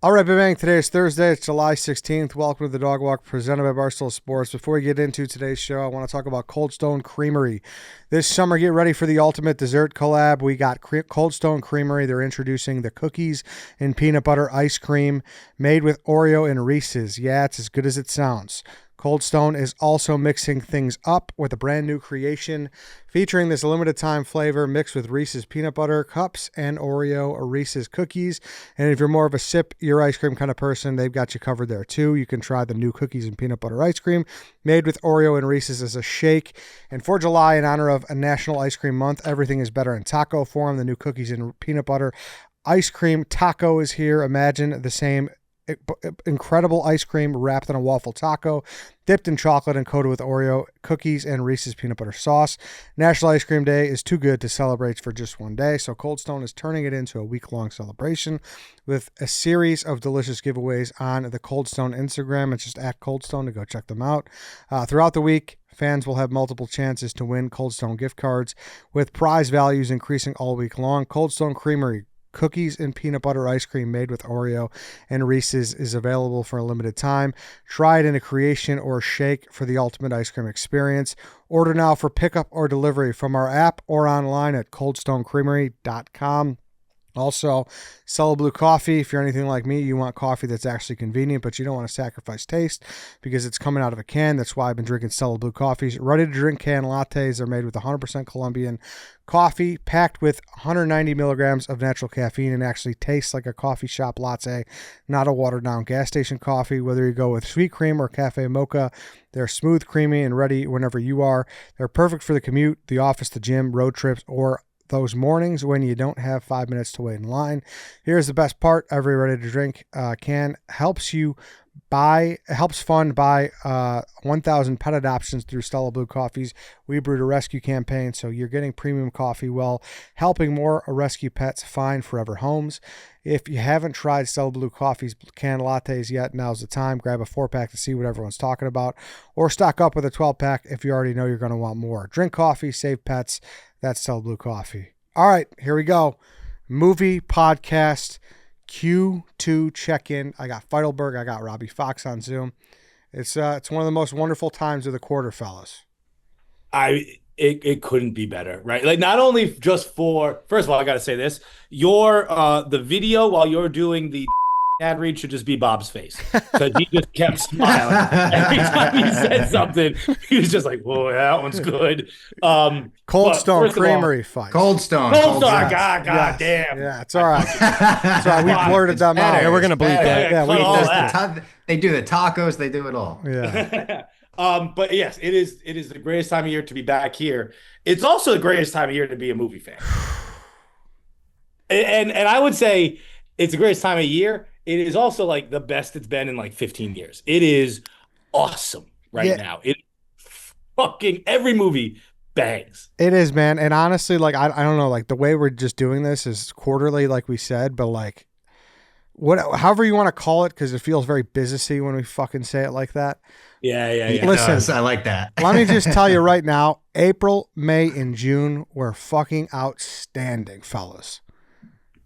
All right, Big Bang. Today is Thursday. It's July 16th. Welcome to the Dog Walk presented by Barstool Sports. Before we get into today's show, I want to talk about Cold Stone Creamery. This summer, get ready for the ultimate dessert collab. We got Cold Stone Creamery. They're introducing the cookies and peanut butter ice cream made with Oreo and Reese's. Yeah, it's as good as it sounds. Cold Stone is also mixing things up with a brand new creation featuring this limited time flavor mixed with Reese's peanut butter cups and Oreo or Reese's cookies. And if you're more of a sip your ice cream kind of person, they've got you covered there too. You can try the new cookies and peanut butter ice cream made with Oreo and Reese's as a shake. And for July, in honor of a National Ice Cream Month, everything is better in taco form. The new cookies and peanut butter ice cream taco is here. Imagine the same incredible ice cream wrapped in a waffle taco, dipped in chocolate and coated with Oreo cookies and Reese's peanut butter sauce. National Ice Cream Day is too good to celebrate for just one day, so Cold Stone is turning it into a week-long celebration with a series of delicious giveaways on the Cold Stone Instagram. It's just at Cold Stone to go check them out. Throughout the week, fans will have multiple chances to win Cold Stone gift cards with prize values increasing all week long. Cold Stone Creamery cookies and peanut butter ice cream made with Oreo and Reese's is available for a limited time. Try it in a creation or shake for the ultimate ice cream experience. Order now for pickup or delivery from our app or online at coldstonecreamery.com. Also, Cellar Blue Coffee. If you're anything like me, you want coffee that's actually convenient, but you don't want to sacrifice taste because it's coming out of a can. That's why I've been drinking Cellar Blue coffees. Ready-to-drink can lattes are made with 100% Colombian coffee, packed with 190 milligrams of natural caffeine, and actually tastes like a coffee shop latte, not a watered-down gas station coffee. Whether you go with sweet cream or cafe mocha, they're smooth, creamy, and ready whenever you are. They're perfect for the commute, the office, the gym, road trips, or those mornings when you don't have 5 minutes to wait in line. Here's the best part. Every ready-to-drink can helps fund 1,000 pet adoptions through Stella Blue Coffee's We Brewed a Rescue campaign. So you're getting premium coffee while helping more rescue pets find forever homes. If you haven't tried Stella Blue Coffee's canned lattes yet, now's the time. Grab a 4-pack to see what everyone's talking about, or stock up with a 12-pack if you already know you're going to want more. Drink coffee, save pets. That's Stella Blue Coffee. All right, here we go. Movie podcast Q2 check-in. I got Feitelberg. I got Robbie Fox on Zoom. It's one of the most wonderful times of the quarter, fellas. It couldn't be better, right? Like, not only just for, first of all, I got to say this, the video while you're doing the ad read should just be Bob's face, because he just kept smiling every time he said something. He was just like, "Whoa, that one's good." Cold Stone Creamery fight. Cold Stone. God Yes. damn. Yeah, it's all right. It's all right. We blurted them out. Yeah, we're gonna bleep that. Yeah, we all did that. They do the tacos. They do it all. Yeah. But yes, it is the greatest time of year to be back here. It's also the greatest time of year to be a movie fan. And I would say it's the greatest time of year. It is also like the best it's been in like 15 years. It is awesome now. It fucking every movie bangs. It is, man. And honestly, like I don't know, like the way we're just doing this is quarterly, like we said, but like however you want to call it, because it feels very businessy when we fucking say it like that. Yeah. Listen, I like that. let me just tell you right now, April, May, and June were fucking outstanding, fellas.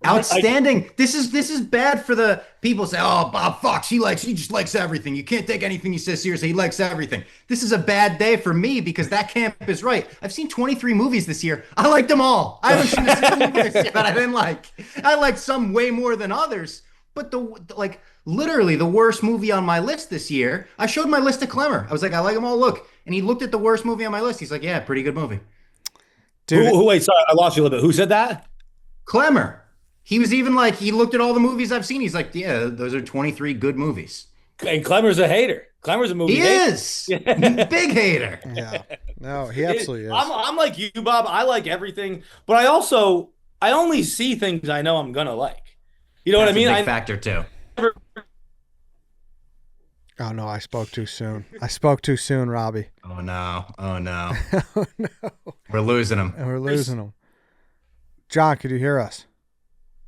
Outstanding. This is bad for the people say, "Oh, Bob Fox, he just likes everything. You can't take anything he says seriously. He likes everything." This is a bad day for me because that camp is right. I've seen 23 movies this year. I liked them all. I haven't seen a single movie this year that I didn't like. I liked some way more than others. But literally the worst movie on my list this year, I showed my list to Clemmer. I was like, "I like them all. Look." And he looked at the worst movie on my list. He's like, "Yeah, pretty good movie." Dude, Wait, sorry, I lost you a little bit. Who said that? Clemmer. He was even like, he looked at all the movies I've seen. He's like, "Yeah, those are 23 good movies." And Clemmer's a hater. Clemmer's a movie hater. Is. Big hater. yeah. No, he absolutely is. I'm like you, Bob. I like everything, but I only see things I know I'm gonna like. You know That's what I mean? a big factor too. Oh no, I spoke too soon. Robbie. Oh no. Oh no. We're losing him. And we're losing him. John, could you hear us?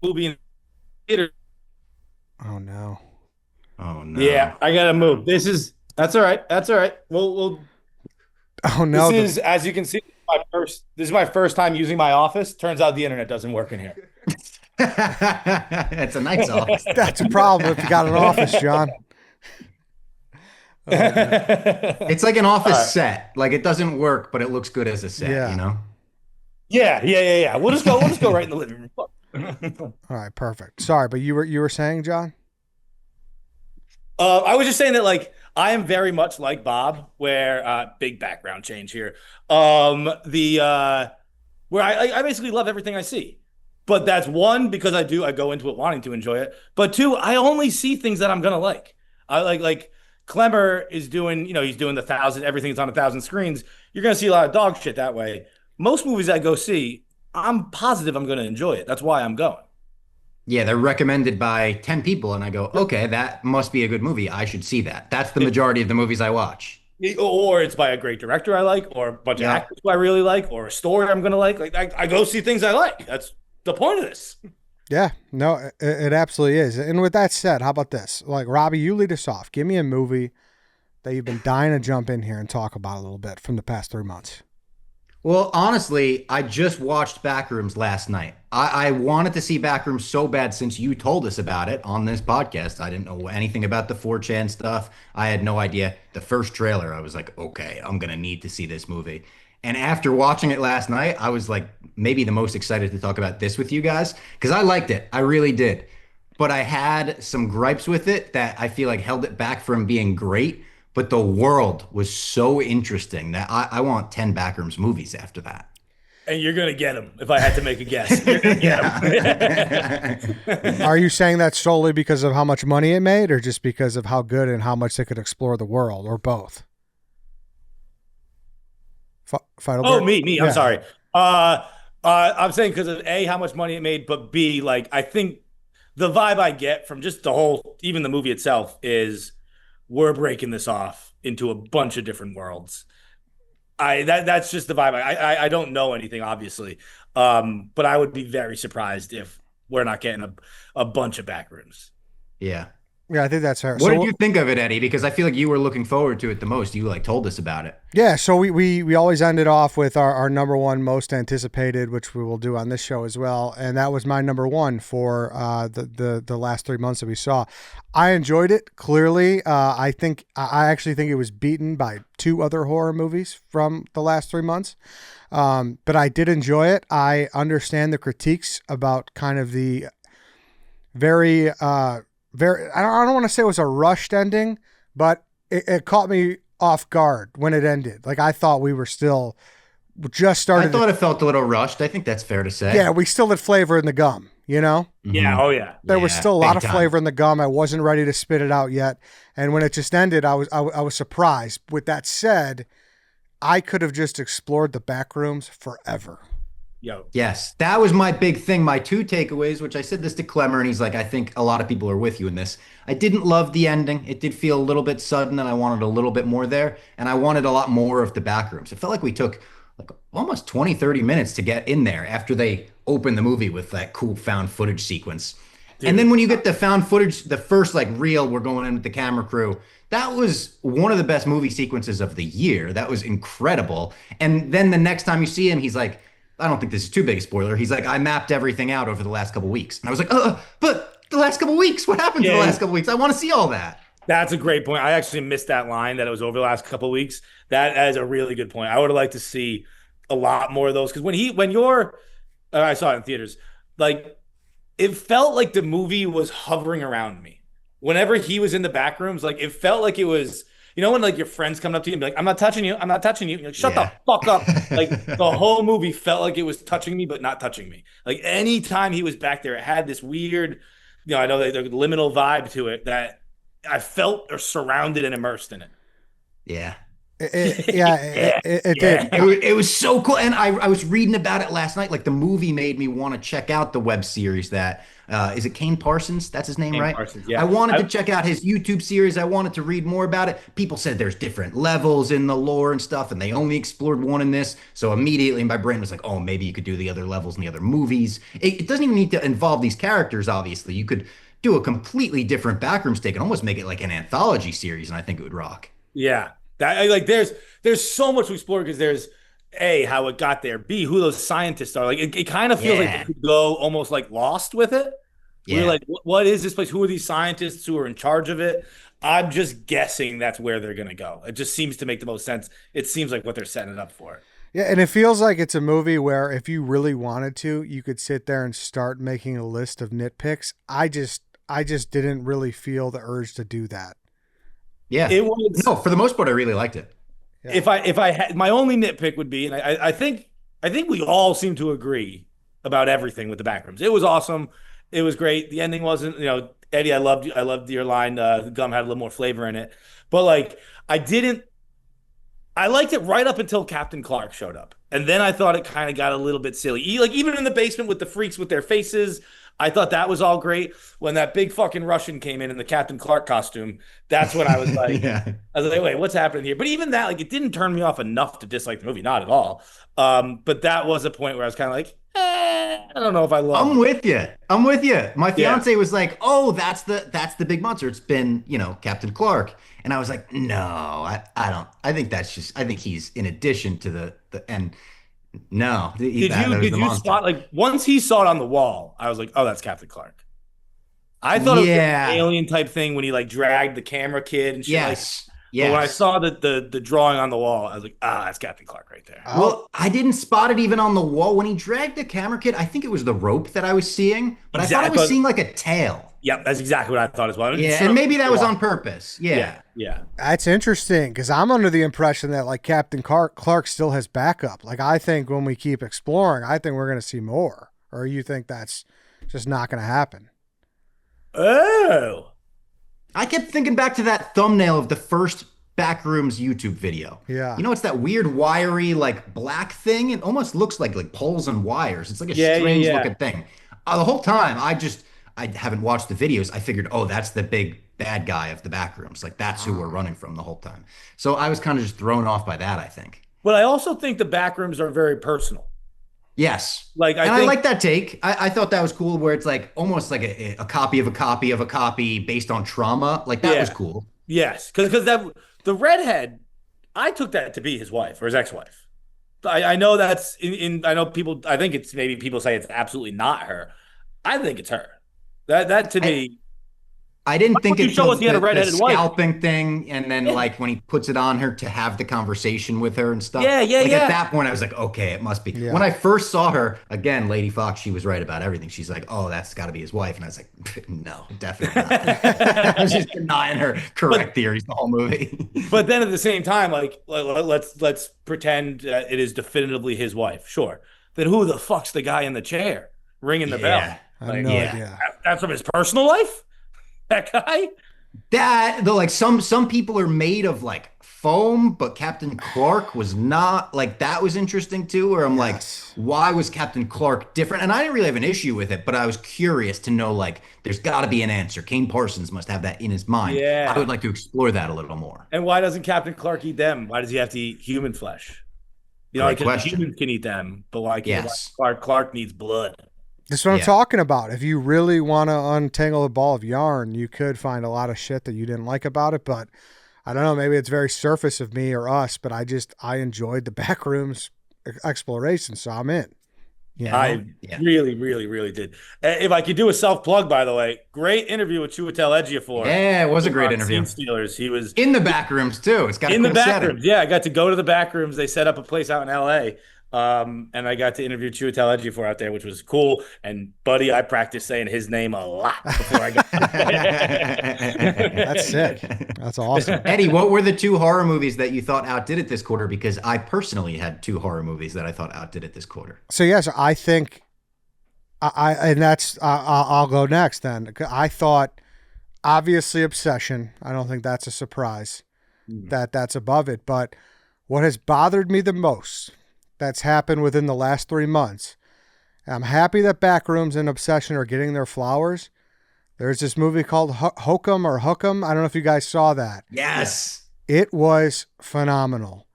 Movie in theater. Oh no. Oh no. Yeah, I gotta move. That's all right. We'll Oh no. This is, as you can see, this is my first time using my office. Turns out the internet doesn't work in here. It's a nice office. That's a problem if you got an office, John. It's like an All office right. set. Like it doesn't work, but it looks good as a set, Yeah. you know? Yeah. We'll just go right in the living room. Fuck. All right, perfect. Sorry, but you were saying, John? I was just saying that like I am very much like Bob, where big background change here. The where I basically love everything I see. But that's one, because I go into it wanting to enjoy it. But two, I only see things that I'm gonna like. I like Clemmer is doing, he's doing the thousand, everything's on 1,000 screens. You're gonna see a lot of dog shit that way. Most movies I go see, I'm positive I'm gonna enjoy it. That's why I'm going. Yeah, they're recommended by 10 people, and I go, okay, that must be a good movie. I should see that. That's the majority of the movies I watch. Or it's by a great director I like, or a bunch of Yeah. actors who I really like, or a story I'm gonna like. Like I go see things I like. That's the point of this. Yeah, no, it absolutely is. And with that said, how about this? Like, Robbie, you lead us off. Give me a movie that you've been dying to jump in here and talk about a little bit from the past 3 months. Well, honestly, I just watched Backrooms last night. I wanted to see Backrooms so bad since you told us about it on this podcast. I didn't know anything about the 4chan stuff. I had no idea. The first trailer, I was like, okay, I'm going to need to see this movie. And after watching it last night, I was like maybe the most excited to talk about this with you guys because I liked it. I really did. But I had some gripes with it that I feel like held it back from being great. But the world was so interesting that I want 10 Backrooms movies after that. And you're gonna get them. If I had to make a guess, you're gonna get them. Are you saying that solely because of how much money it made, or just because of how good and how much they could explore the world, or both? Feitelberg? Oh, me. Yeah. I'm sorry. I'm saying because of A, how much money it made, but B, like I think the vibe I get from just the whole, even the movie itself, is we're breaking this off into a bunch of different worlds. That's just the vibe. I don't know anything, obviously, but I would be very surprised if we're not getting a bunch of Backrooms. Yeah. Yeah, I think that's fair. What did you think of it, Eddie? Because I feel like you were looking forward to it the most. You like told us about it. Yeah, so we always ended off with our number one most anticipated, which we will do on this show as well, and that was my number one for the last 3 months that we saw. I enjoyed it clearly. I actually think it was beaten by 2 other horror movies from the last 3 months, but I did enjoy it. I understand the critiques about kind of the very I don't want to say it was a rushed ending, but it caught me off guard when it ended. Like I thought we were still just started. I thought it felt a little rushed. I think that's fair to say. Yeah, we still had flavor in the gum, you know? Yeah, oh yeah. There was Yeah, still a lot big of time. flavor in the gum. I wasn't ready to spit it out yet. And when it just ended, I was surprised. With that said, I could have just explored the back rooms forever. Yo. Yes, that was my big thing. My 2 takeaways, which I said this to Clemmer, and he's like, I think a lot of people are with you in this. I didn't love the ending. It did feel a little bit sudden, and I wanted a little bit more there. And I wanted a lot more of the Backrooms. It felt like we took like almost 20, 30 minutes to get in there after they opened the movie with that cool found footage sequence. And then when you get the found footage, the first like reel, we're going in with the camera crew. That was one of the best movie sequences of the year. That was incredible. And then the next time you see him, he's like, I don't think this is too big a spoiler. He's like, I mapped everything out over the last couple weeks. And I was like, but the last couple weeks, what happened to the last couple weeks? I want to see all that. That's a great point. I actually missed that line that it was over the last couple of weeks. That is a really good point. I would have liked to see a lot more of those because I saw it in theaters, like it felt like the movie was hovering around me. Whenever he was in the back rooms, like it felt like it was, when like your friends come up to you and be like, I'm not touching you. I'm not touching you. You're like, shut the fuck up. Like the whole movie felt like it was touching me, but not touching me. Like anytime he was back there, it had this weird, I know the liminal vibe to it that I felt or surrounded and immersed in it. Yeah. It did. It was so cool. And I was reading about it last night. Like the movie made me want to check out the web series that, is it Kane Parsons? That's his name, Kane right? Parsons, yeah. I wanted to check out his YouTube series. I wanted to read more about it. People said there's different levels in the lore and stuff, and they only explored one in this. So immediately my brain was like, oh, maybe you could do the other levels in the other movies. It doesn't even need to involve these characters, obviously. You could do a completely different Backrooms take and almost make it like an anthology series, and I think it would rock. Yeah. That like there's so much to explore because there's A, how it got there, B, who those scientists are. Like it kind of feels like they could go almost like Lost with it. We're like, what is this place? Who are these scientists who are in charge of it? I'm just guessing that's where they're going to go. It just seems to make the most sense. It seems like what they're setting it up for. Yeah, and it feels like it's a movie where if you really wanted to, you could sit there and start making a list of nitpicks. I just didn't really feel the urge to do that. Yeah. It was, no, for the most part, I really liked it. Yeah. If I had my only nitpick would be, and I think we all seem to agree about everything with the Backrooms. It was awesome. It was great. The ending wasn't, Eddie, I loved your line. The gum had a little more flavor in it, but like I liked it right up until Captain Clark showed up, and then I thought it kind of got a little bit silly. Like even in the basement with the freaks with their faces, I thought that was all great. When that big fucking Russian came in the Captain Clark costume, that's when I was like, I was like, wait, what's happening here? But even that, like, it didn't turn me off enough to dislike the movie, not at all. But that was a point where I was kind of like, I don't know if I love it. I'm with you. My fiance was like, oh, that's the big monster. It's been, Captain Clark. And I was like, no, I don't. I think he's in addition to and no. Did you spot, like, once he saw it on the wall, I was like, oh, that's Captain Clark. I thought it was an alien type thing when he like dragged the camera kid and shit. Yes. But when I saw the drawing on the wall, I was like, that's Captain Clark right there. Well, I didn't spot it even on the wall. When he dragged the camera kid, I think it was the rope that I was seeing, but I thought I was seeing like a tail. Yep, that's exactly what I thought as well. And maybe that was on purpose. Yeah. That's interesting because I'm under the impression that like Captain Clark still has backup. Like I think when we keep exploring, I think we're going to see more. Or you think that's just not going to happen? Oh. I kept thinking back to that thumbnail of the first Backrooms YouTube video. Yeah. It's that weird wiry like black thing. It almost looks like poles and wires. It's like a strange looking thing. The whole time I haven't watched the videos. I figured, oh, that's the big bad guy of the Backrooms. Like that's who we're running from the whole time. So I was kind of just thrown off by that, I think. But I also think the Backrooms are very personal. Yes. I like that take. I thought that was cool where it's like almost like a copy of a copy of a copy based on trauma. Like that was cool. Yes. Because the redhead, I took that to be his wife or his ex-wife. I know that's I know people, I think it's maybe people say it's absolutely not her. I think it's her. That to me. I didn't think it's the scalping thing, and then like when he puts it on her to have the conversation with her and stuff. At that point, I was like, okay, it must be. Yeah. When I first saw her, again, Lady Fox, she was right about everything. She's like, oh, that's got to be his wife, and I was like, no, definitely not. I was just denying her correct theories the whole movie. But then at the same time, like let's pretend it is definitively his wife. Sure. Then who the fuck's the guy in the chair ringing the bell? I have no idea. That's from his personal life. That guy? Like some people are made of like foam, but Captain Clark was not. Like that was interesting too, where I'm like, why was Captain Clark different? And I didn't really have an issue with it, but I was curious to know, like, there's got to be an answer. Kane Parsons must have that in his mind. Yeah. I would like to explore that a little more. And why doesn't Captain Clark eat them? Why does he have to eat human flesh? Humans can eat them, but why can't Clark needs blood? That's what I'm talking about. If you really want to untangle a ball of yarn, you could find a lot of shit that you didn't like about it. But I don't know, maybe it's very surface of me or us, but I enjoyed the Backrooms exploration, so I'm in. I really, really, really did. If I could do a self-plug, by the way, great interview with Chiwetel Ejiofor. Yeah, it was a great interview. Steelers. He was in the Backrooms too. It's got in a the Backrooms. Yeah, I got to go to the Backrooms. They set up a place out in LA. And I got to interview Chiwetel Ejiofor out there, which was cool. And buddy, I practiced saying his name a lot before I got there. That's sick. That's awesome. Eddie, what were the 2 horror movies that you thought outdid it this quarter? Because I personally had 2 horror movies that I thought outdid it this quarter. So yes, I think I'll go next then. I thought obviously Obsession. I don't think that's a surprise that's above it. But what has bothered me the most that's happened within the last 3 months. I'm happy that Backrooms and Obsession are getting their flowers. There's this movie called Hokum. I don't know if you guys saw that. Yes. It was phenomenal.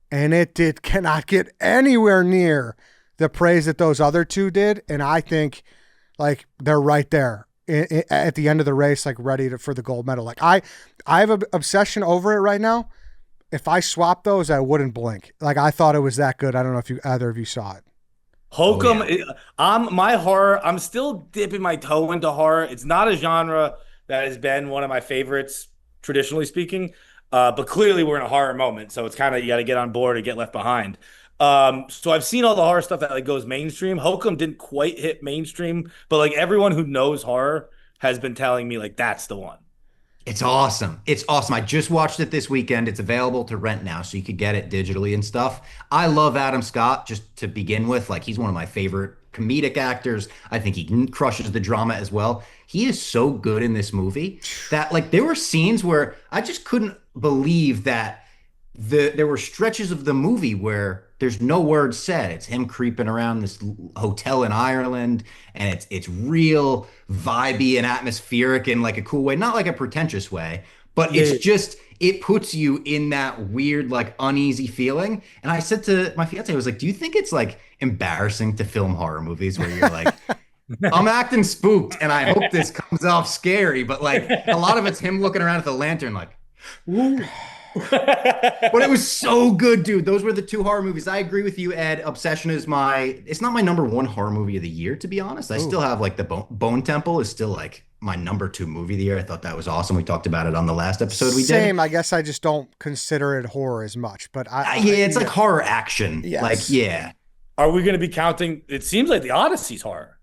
And it cannot get anywhere near the praise that those other 2 did. And I think like they're right there at the end of the race, like ready for the gold medal. Like I have an obsession over it right now. if I swapped those, I wouldn't blink. Like, I thought it was that good. I don't know if either of you saw it. Hokum, Oh, yeah. my horror. I'm still dipping my toe into horror. It's not a genre that has been one of my favorites, traditionally speaking. But clearly we're in a horror moment, so it's kind of you got to get on board or get left behind. So I've seen all the horror stuff that like goes mainstream. Hokum didn't quite hit mainstream, but like everyone who knows horror has been telling me like that's the one. It's awesome. It's awesome. I just watched it this weekend. It's available to rent now, so you could get it digitally and stuff. I love Adam Scott just to begin with. Like, he's one of my favorite comedic actors. I think he crushes the drama as well. He is so good in this movie that like there were scenes where I just couldn't believe that there were stretches of the movie where there's no words said. It's him creeping around this hotel in Ireland, and it's real vibey and atmospheric in like a cool way, not like a pretentious way, but it's just it puts you in that weird like uneasy feeling. And I said to my fiance, I was like, "Do you think it's like embarrassing to film horror movies where you're like?" I'm acting spooked, and I hope this comes off scary, but like a lot of it's him looking around at the lantern, like, "Ooh." But it was so good, dude. Those were the two horror movies. I agree with you, Ed. Obsession is it's not my number one horror movie of the year, to be honest. I still have like the Bone Temple is still like my number two movie of the year. I thought that was awesome. We talked about it on the last episode we did. Same. I guess I just don't consider it horror as much, but it's like horror action. Yes. Like, yeah. Are we going to be counting? It seems like the Odyssey's horror.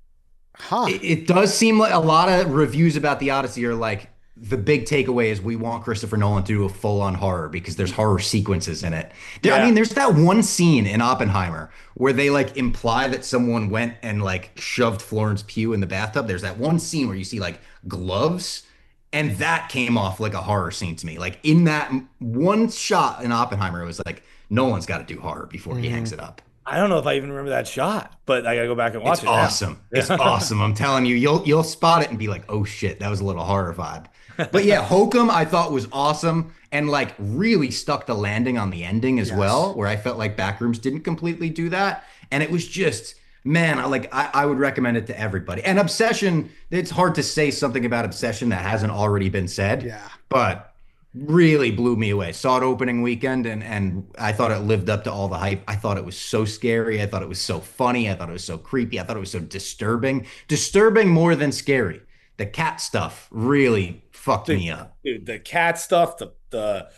Huh. It does seem like a lot of reviews about the Odyssey are like, the big takeaway is we want Christopher Nolan to do a full-on horror because there's horror sequences in it. I mean, there's that one scene in Oppenheimer where they like imply that someone went and like shoved Florence Pugh in the bathtub. There's that one scene where you see like gloves, and that came off like a horror scene to me. Like in that one shot in Oppenheimer, it was like Nolan's got to do horror before he hangs it up. I don't know if I even remember that shot, but I gotta go back and watch It's it. Awesome. It's awesome. I'm telling you, you'll spot it and be like, oh shit, that was a little horror vibe. But yeah, Hokum I thought was awesome and like really stuck the landing on the ending as well, where I felt like Backrooms didn't completely do that. And it was just, man, I would recommend it to everybody. And Obsession, it's hard to say something about Obsession that hasn't already been said. Yeah. But really blew me away. Saw it opening weekend and I thought it lived up to all the hype. I thought it was so scary. I thought it was so funny. I thought it was so creepy. I thought it was so disturbing. Disturbing more than scary. The cat stuff really fucked me up. Dude, the cat stuff, the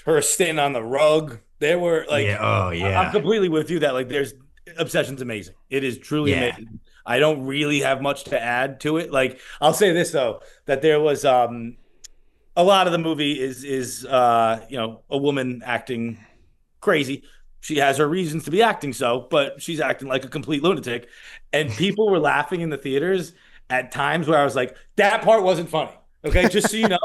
her sitting on the rug. There were like I'm completely with you that like there's Obsession's amazing. It is truly amazing. I don't really have much to add to it. Like I'll say this though, that there was a lot of the movie is a woman acting crazy. She has her reasons to be acting so, but she's acting like a complete lunatic. And people were laughing in the theaters at times where I was like, that part wasn't funny. Okay, just so you know,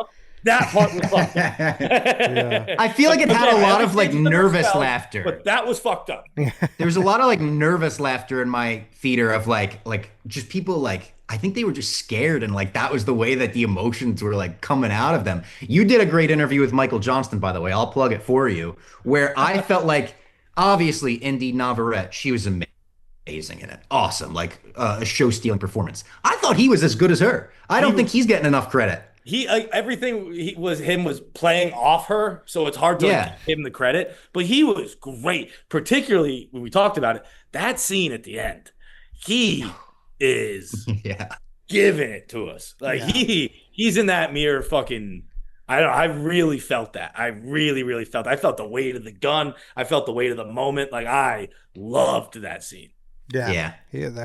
that part was fucked up. I feel like it had a lot of like nervous laughter. But that was fucked up. There was a lot of like nervous laughter in my theater of like just people like, I think they were just scared and like that was the way that the emotions were like coming out of them. You did a great interview with Michael Johnston, by the way. I'll plug it for you, where I felt like obviously Indy Navarrete, she was amazing in it. Awesome. Like a show-stealing performance. I thought he was as good as her. I don't think he's getting enough credit. Everything was playing off her, so it's hard to give him the credit. But he was great, particularly when we talked about it. That scene at the end, he is giving it to us. Like he's in that mirror fucking. I really felt that. I really felt. I felt the weight of the gun. I felt the weight of the moment. Like I loved that scene. Yeah.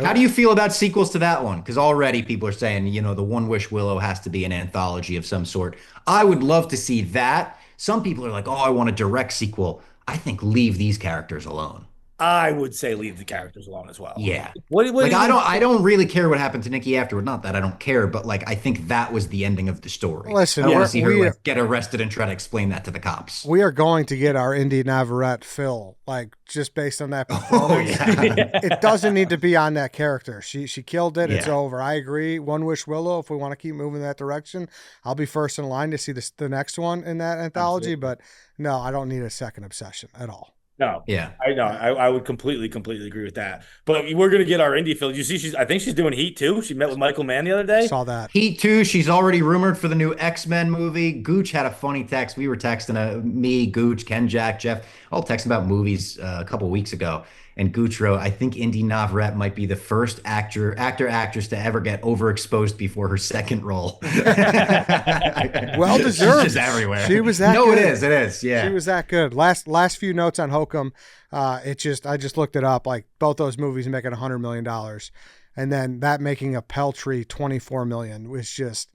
How do you feel about sequels to that one? Because already people are saying, the One Wish Willow has to be an anthology of some sort. I would love to see that. Some people are like, oh, I want a direct sequel. I think leave these characters alone. I would say leave the characters alone as well. Yeah. What like I don't really care what happened to Nikki afterward. Not that I don't care, but like I think that was the ending of the story. Listen, I want to see her like, get arrested and try to explain that to the cops. We are going to get our Indy Navarrete fill, like just based on that performance. It doesn't need to be on that character. She killed it. It's over. I agree. One Wish Willow. If we want to keep moving in that direction, I'll be first in line to see the next one in that anthology. Absolutely. But no, I don't need a second Obsession at all. No, Yeah. I know. I would completely agree with that. But we're gonna get our indie film. You see, I think she's doing Heat too. She met with Michael Mann the other day. Saw that. Heat 2, she's already rumored for the new X-Men movie. Gooch had a funny text. We were texting me, Gooch, Ken, Jack, Jeff, all texting about movies a couple weeks ago. And Gooch wrote, I think Indy Navarrete might be the first actress to ever get overexposed before her second role. Well deserved. She's just everywhere. She was that no, good. it is. Yeah. She was that good. Last few notes on Hokum. I just looked it up. Like both those movies making $100 million. And then that making a paltry $24 million was just,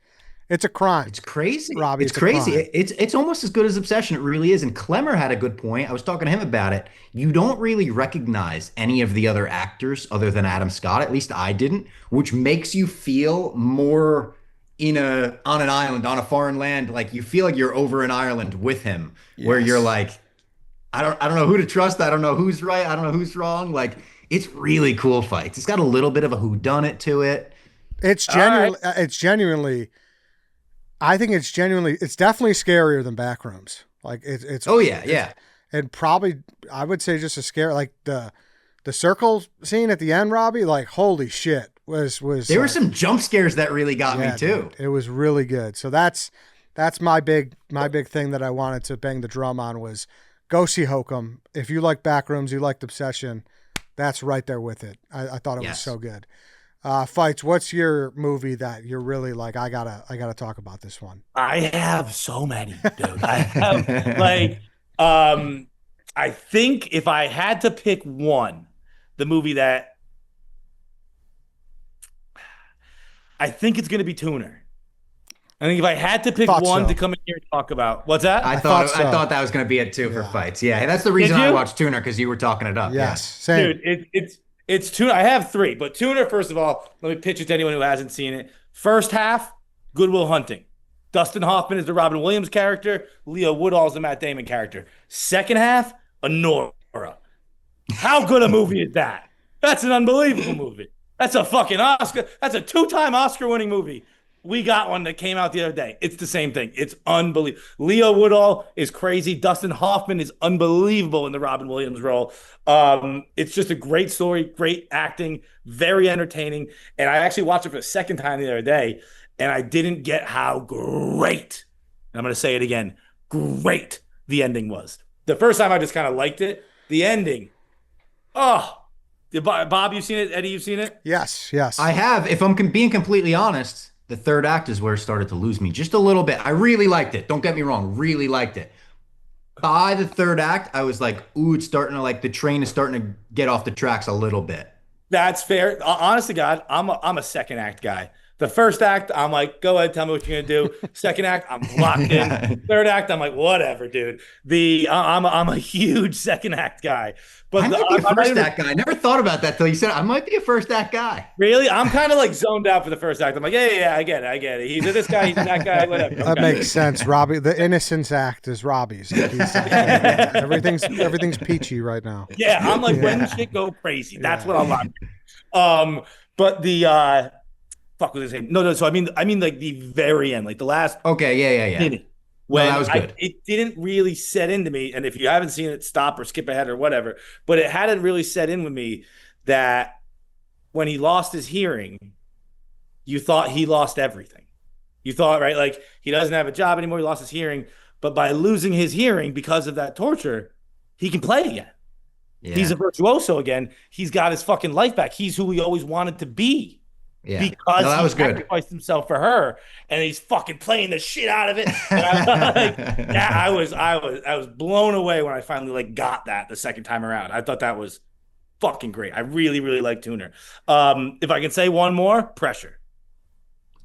it's a crime. It's crazy. Robbie, it's crazy. It's almost as good as Obsession. It really is. And Clemmer had a good point. I was talking to him about it. You don't really recognize any of the other actors other than Adam Scott. At least I didn't, which makes you feel more on an island, on a foreign land. Like you feel like you're over in Ireland with him, where you're like, I don't know who to trust. I don't know who's right. I don't know who's wrong. Like it's really cool fights. It's got a little bit of a whodunit to it. It's genuinely. I think it's definitely scarier than Backrooms. Like it's. Oh yeah. And probably I would say just as scary, like the circle scene at the end, Robbie. Like holy shit, was there were some jump scares that really got me too. Dude, it was really good. So that's my big thing that I wanted to bang the drum on was go see Hokum. If you like Backrooms, you liked Obsession, that's right there with it. I thought it was so good. Fights, what's your movie that you're really like, I gotta talk about this one? I have so many, dude. I have I think if I had to pick one, the movie that I think it's gonna be Tuner. I think if I had to pick one to come in here and talk about, what's that? I thought that was going to be it too for fights. Yeah, that's the reason I watched Tuner, because you were talking it up. Yes, same. Dude, it's Tuner. I have three, but Tuner, first of all, let me pitch it to anyone who hasn't seen it. First half, Good Will Hunting. Dustin Hoffman is the Robin Williams character. Leo Woodall is the Matt Damon character. Second half, Honora. How good a movie is that? That's an unbelievable movie. That's a fucking Oscar. That's a 2-time Oscar-winning movie. We got one that came out the other day. It's the same thing. It's unbelievable. Leo Woodall is crazy. Dustin Hoffman is unbelievable in the Robin Williams role. It's just a great story, great acting, very entertaining. And I actually watched it for the second time the other day, and I didn't get how great, and I'm going to say it again, great the ending was. The first time I just kind of liked it. The ending, Bob, you've seen it? Eddie, you've seen it? Yes. I have. If I'm being completely honest, the third act is where it started to lose me just a little bit. I really liked it. Don't get me wrong. Really liked it. By the third act, I was like, ooh, it's starting to the train is starting to get off the tracks a little bit. That's fair. Honest to God, I'm a second act guy. The first act, I'm like, go ahead, tell me what you're gonna do. Second act, I'm locked in. Third act, I'm like, whatever, dude. I'm a huge second act guy. But I might be a first act guy. I never thought about that till you said it. I might be a first act guy. Really? I'm kind of like zoned out for the first act. I'm like, yeah, I get it. He's this guy, he's that guy, whatever. That makes sense, Robbie. The innocence act is Robbie's. Everything's peachy right now. Yeah, I'm like, when shit go crazy, that's what I'm like. But the fuck was I saying? No. So I mean, like the very end, like the last. Okay, yeah. Minute, when that was good. It didn't really set into me, and if you haven't seen it, stop or skip ahead or whatever. But it hadn't really set in with me that when he lost his hearing, you thought he lost everything. You thought, right, like he doesn't have a job anymore. He lost his hearing, but by losing his hearing because of that torture, he can play again. Yeah. He's a virtuoso again. He's got his fucking life back. He's who he always wanted to be. Yeah. Because that was he good. sacrificed himself for her, and he's fucking playing the shit out of it. I was blown away when I finally got that the second time around. I thought that was fucking great. I really, really like Tuner. If I can say one more, Pressure.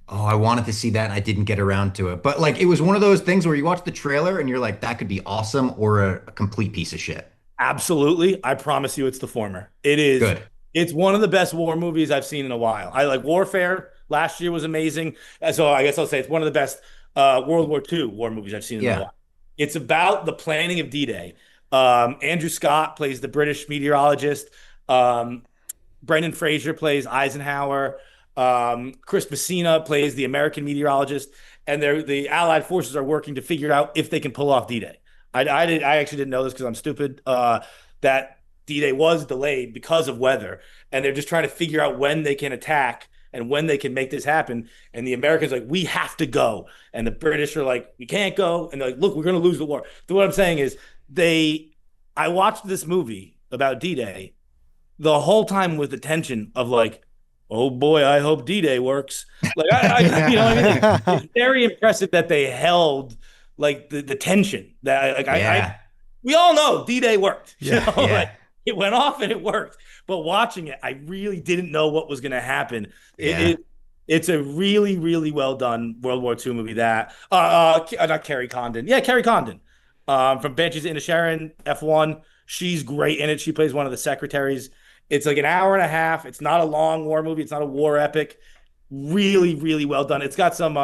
Oh, I wanted to see that and I didn't get around to it. But it was one of those things where you watch the trailer and you're like, that could be awesome or a complete piece of shit. Absolutely. I promise you it's the former. It is good. It's one of the best war movies I've seen in a while. I like Warfare. Last year was amazing. So I guess I'll say it's one of the best World War II war movies I've seen in a while. It's about the planning of D-Day. Andrew Scott plays the British meteorologist. Brendan Fraser plays Eisenhower. Chris Messina plays the American meteorologist. And the Allied forces are working to figure out if they can pull off D-Day. I actually didn't know this because I'm stupid. that D-Day was delayed because of weather, and they're just trying to figure out when they can attack and when they can make this happen. And the Americans are like, we have to go. And the British are like, we can't go. And they're like, look, we're going to lose the war. So what I'm saying is I watched this movie about D-Day the whole time with the tension of like, oh boy, I hope D-Day works. Like, you know what I mean? Like, it's very impressive that they held like the tension that we all know D-Day worked. You know? Like, it went off and it worked. But watching it, I really didn't know what was going to happen. It's a really, really well done World War II movie. That not Carrie Condon. Yeah, Carrie Condon from Banshees of Inisherin, F1. She's great in it. She plays one of the secretaries. It's like an hour and a half. It's not a long war movie. It's not a war epic. Really, really well done. It's got some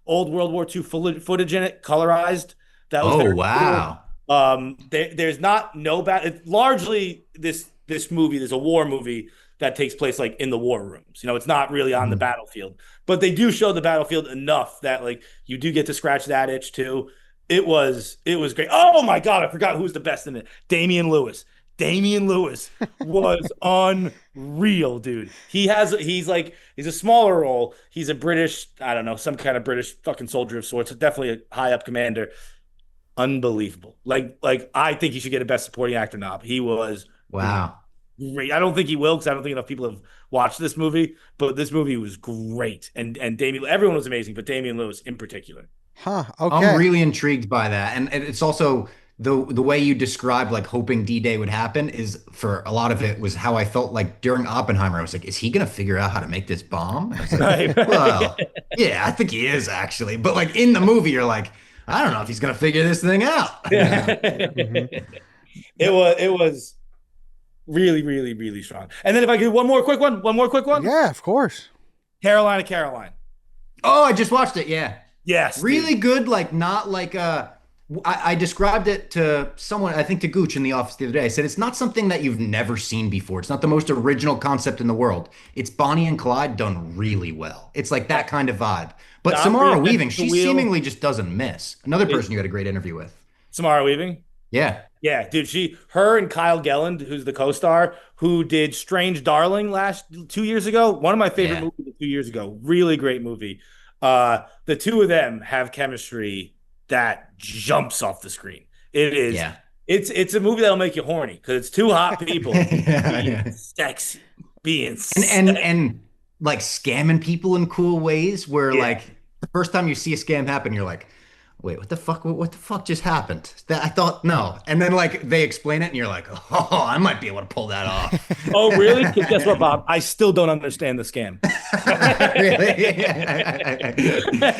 old World War II footage in it, colorized. That was wow. Cool. There's no bad. It's largely this movie. There's a war movie that takes place like in the war rooms. You know, it's not really on the battlefield, but they do show the battlefield enough that like you do get to scratch that itch too. It was great. Oh my God, I forgot who's the best in it. Damian Lewis. Damian Lewis was unreal, dude. He's a smaller role. He's a British, I don't know, some kind of British fucking soldier of sorts. Definitely a high up commander. Unbelievable. Like I think he should get a best supporting actor knob. He was great. I don't think he will because I don't think enough people have watched this movie, but this movie was great. And everyone was amazing, but Damian Lewis in particular. Huh. Okay. I'm really intrigued by that. And it's also the way you described like hoping D-Day would happen is for a lot of it was how I felt like during Oppenheimer. I was like, is he going to figure out how to make this bomb? I was like, well, yeah, I think he is actually. But like in the movie, you're like, I don't know if he's going to figure this thing out. It was really, really, really strong. And then if I could one more quick one. Yeah, of course. Caroline. Oh, I just watched it. Yeah. Yes. Really good. Like not like I described it to someone, I think to Gooch in the office the other day. I said, it's not something that you've never seen before. It's not the most original concept in the world. It's Bonnie and Clyde done really well. It's like that kind of vibe. But Samara Weaving, she seemingly just doesn't miss. Another person you had a great interview with. Samara Weaving? Yeah. Yeah, dude, her and Kyle Gelland, who's the co-star, who did Strange Darling 2 years ago. One of my favorite movies 2 years ago. Really great movie. The two of them have chemistry that jumps off the screen. It is. Yeah. It's a movie that'll make you horny because it's two hot people being sexy, and like scamming people in cool ways. Where like the first time you see a scam happen, you're like, wait, what the fuck just happened? That I thought no, and then like they explain it, and you're like, oh, I might be able to pull that off. Oh, really? Guess what, Bob? I still don't understand the scam. Really?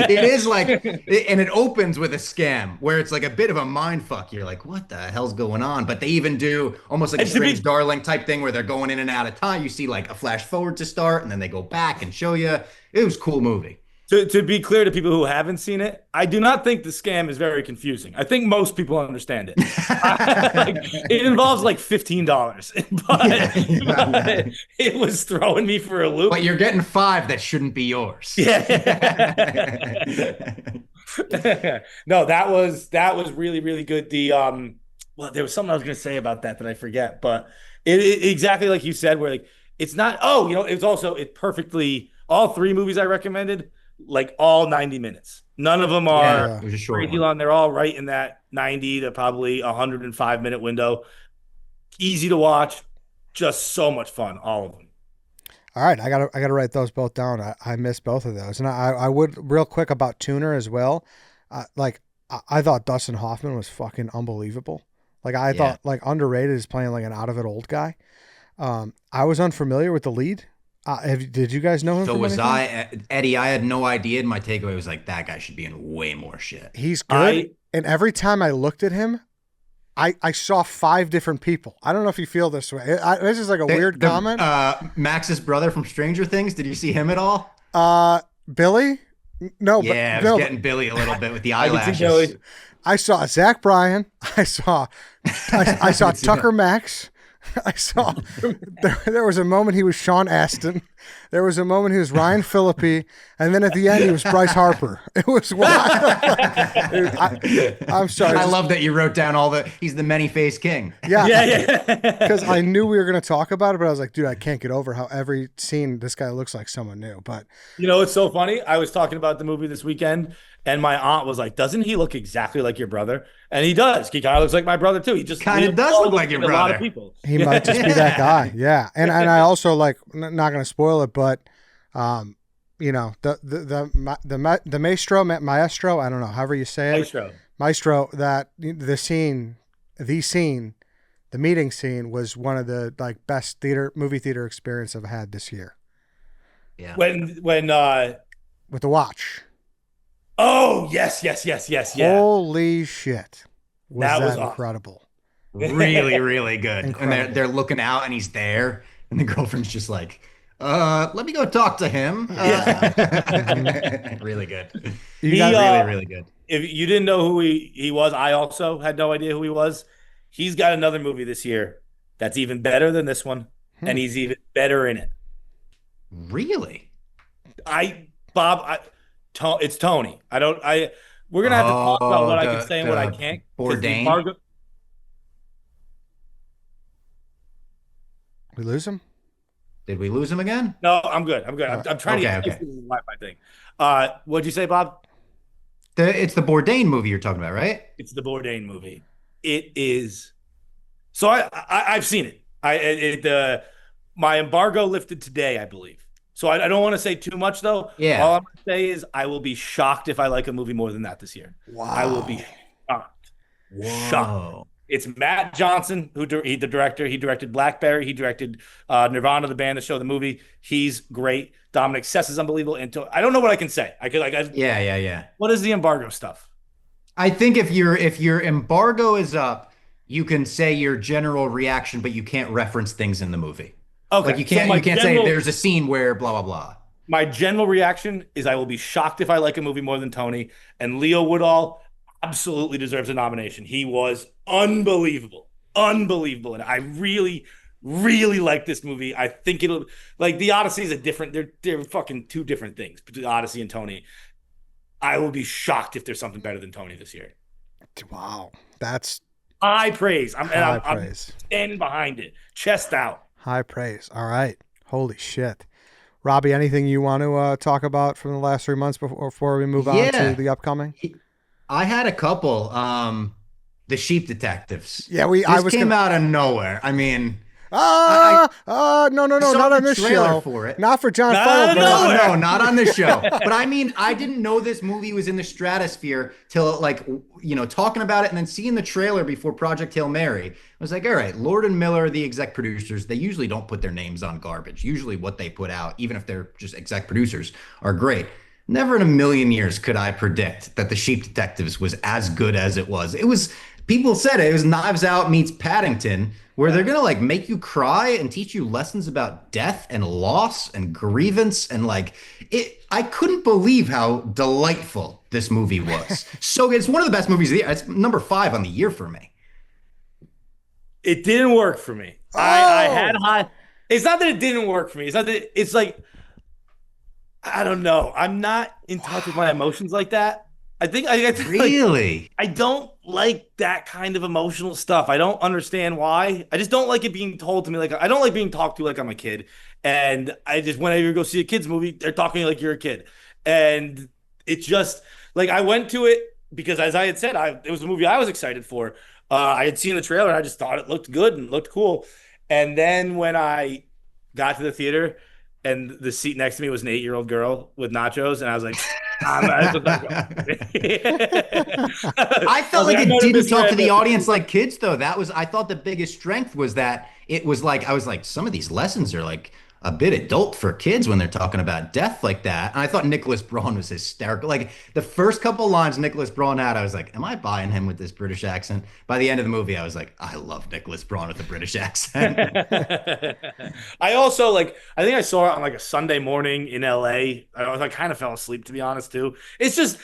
It is like, and it opens with a scam where it's like a bit of a mind fuck. You're like, what the hell's going on? But they even do almost like a Strange Darling type thing where they're going in and out of time. You see like a flash forward to start, and then they go back and show you. It was a cool movie. To be clear to people who haven't seen it, I do not think the scam is very confusing. I think most people understand it. It involves like $15, but it was throwing me for a loop. But you're getting $5 that shouldn't be yours. Yeah. No, that was really, really good. Well, there was something I was going to say about that I forget, but it exactly like you said, where like it's not. Oh, it's perfectly. All three movies I recommended. Like all 90 minutes. None of them are crazy long. They're all right in that 90 to probably 105-minute window. Easy to watch. Just so much fun. All of them. All right. I gotta write those both down. I missed both of those. And I would real quick about Tuner as well. I thought Dustin Hoffman was fucking unbelievable. Like I thought like underrated is playing like an out of it old guy. I was unfamiliar with the lead. Did you guys know him? So was anything? Eddie. I had no idea. And my takeaway was like, that guy should be in way more shit. He's good. And every time I looked at him, I saw 5 different people. I don't know if you feel this way. This is like a weird comment. Max's brother from Stranger Things. Did you see him at all? Billy? No. Yeah, I was getting Billy a little bit with the eyelashes. I saw Zach Bryan. I saw Tucker Max. I saw there was a moment he was Sean Astin. There was a moment he was Ryan Phillippe. And then at the end, he was Bryce Harper. It was wild. I'm sorry. I love that you wrote down he's the many-faced king. Yeah. Because I knew we were going to talk about it, but I was like, dude, I can't get over how every scene this guy looks like someone new. But you know, it's so funny. I was talking about the movie this weekend, and my aunt was like, doesn't he look exactly like your brother? And he does. He kind of looks like my brother too. He just kind of does look like your brother. A lot of people. He might just be that guy. Yeah. And I also like, not going to spoil it, but you know, the maestro, I don't know, however you say it. Maestro, that the meeting scene was one of the like best movie theater experience I've had this year. Yeah. When with the watch. Oh, yes. Yeah. Holy shit. That was incredible. Really, really good. Incredible. And they're looking out and he's there and the girlfriend's just like, let me go talk to him. Really good. Really good. If you didn't know who he was, I also had no idea who he was. He's got another movie this year that's even better than this one, and he's even better in it. Really? It's Tony. We're gonna have to talk about what I can say and what I can't. Bourdain. We lose him? Did we lose him again? No, I'm good. I'm trying to get this Wi-Fi thing. What'd you say, Bob? It's the Bourdain movie you're talking about, right? It's the Bourdain movie. It is. So I've seen it. My embargo lifted today, I believe. So I don't want to say too much though. Yeah. All I'm going to say is I will be shocked if I like a movie more than that this year. Wow. I will be shocked. Whoa. Shocked. It's Matt Johnson, the director. He directed Blackberry. He directed Nirvana, the band, the show, the movie. He's great. Dominic Sess is unbelievable. And I don't know what I can say. Yeah. What is the embargo stuff? I think if your embargo is up, you can say your general reaction, but you can't reference things in the movie. Okay. Like you can't say there's a scene where blah blah blah. My general reaction is I will be shocked if I like a movie more than Tony. And Leo Woodall absolutely deserves a nomination. He was unbelievable. And I really, really like this movie. I think it'll like the Odyssey is they're fucking two different things between Odyssey and Tony. I will be shocked if there's something better than Tony this year. Wow. That's high praise. I'm praise. standing behind it. Chest out. High praise. All right. Holy shit. Robbie, anything you want to talk about from the last 3 months before we move on to the upcoming? I had a couple. The Sheep Detectives. Yeah, this came out of nowhere. I mean, no, not on this show. For it. Not for John Feitelberg. No, not on this show. But I mean, I didn't know this movie was in the stratosphere till talking about it and then seeing the trailer before Project Hail Mary. I was like, all right, Lord and Miller, the exec producers, they usually don't put their names on garbage. Usually what they put out, even if they're just exec producers, are great. Never in a million years could I predict that The Sheep Detectives was as good as it was. People said it was Knives Out meets Paddington, where they're going to make you cry and teach you lessons about death and loss and grievance. And I couldn't believe how delightful this movie was. So it's one of the best movies of the year. It's number 5 on the year for me. It didn't work for me. Oh! I had high. It's not that it didn't work for me. It's not that it's like, I don't know. I'm not in touch with my emotions like that. I think really, I don't like that kind of emotional stuff. I don't understand why. I just don't like it being told to me. I don't like being talked to like I'm a kid. And I just, whenever you go see a kid's movie, they're talking like you're a kid. And it's just I went to it because, as I had said, it was a movie I was excited for. I had seen the trailer and I just thought it looked good and looked cool. And then when I got to the theater and the seat next to me was an 8-year-old girl with nachos, and I was like, I felt like it didn't talk to the audience like kids, though. I thought the biggest strength was that it was I was like, some of these lessons are a bit adult for kids when they're talking about death like that. And I thought Nicholas Braun was hysterical. Like the first couple lines Nicholas Braun had, I was like, am I buying him with this British accent? By the end of the movie, I was like, I love Nicholas Braun with a British accent. I also like. I think I saw it on like a Sunday morning in LA. I kind of fell asleep to be honest too. It's just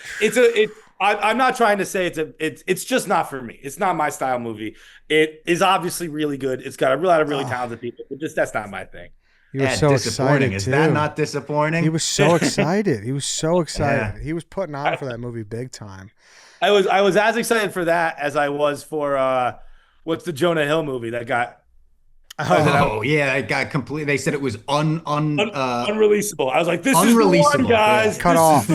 I'm not trying to say it's just not for me. It's not my style movie. It is obviously really good. It's got a lot of really talented people, but just that's not my thing. He was so excited Is too. that not disappointing? He was so excited. He was so excited. Yeah. He was putting on for that movie big time. I was as excited for that as I was for what's the Jonah Hill movie that got Oh yeah, it got complete. They said it was unreleasable. I was like, this is the one, guys. Yeah. Cut off.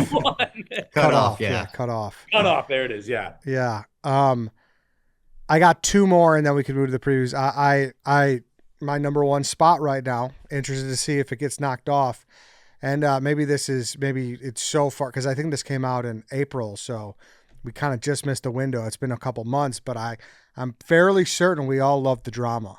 Cut off. Yeah, cut off. Cut off. There it is. Yeah. Yeah. I got two more, and then we can move to the previews. I my number one spot right now. Interested to see if it gets knocked off, and maybe it's so far because I think this came out in April, so we kind of just missed the window. It's been a couple months, but I'm fairly certain we all love the drama.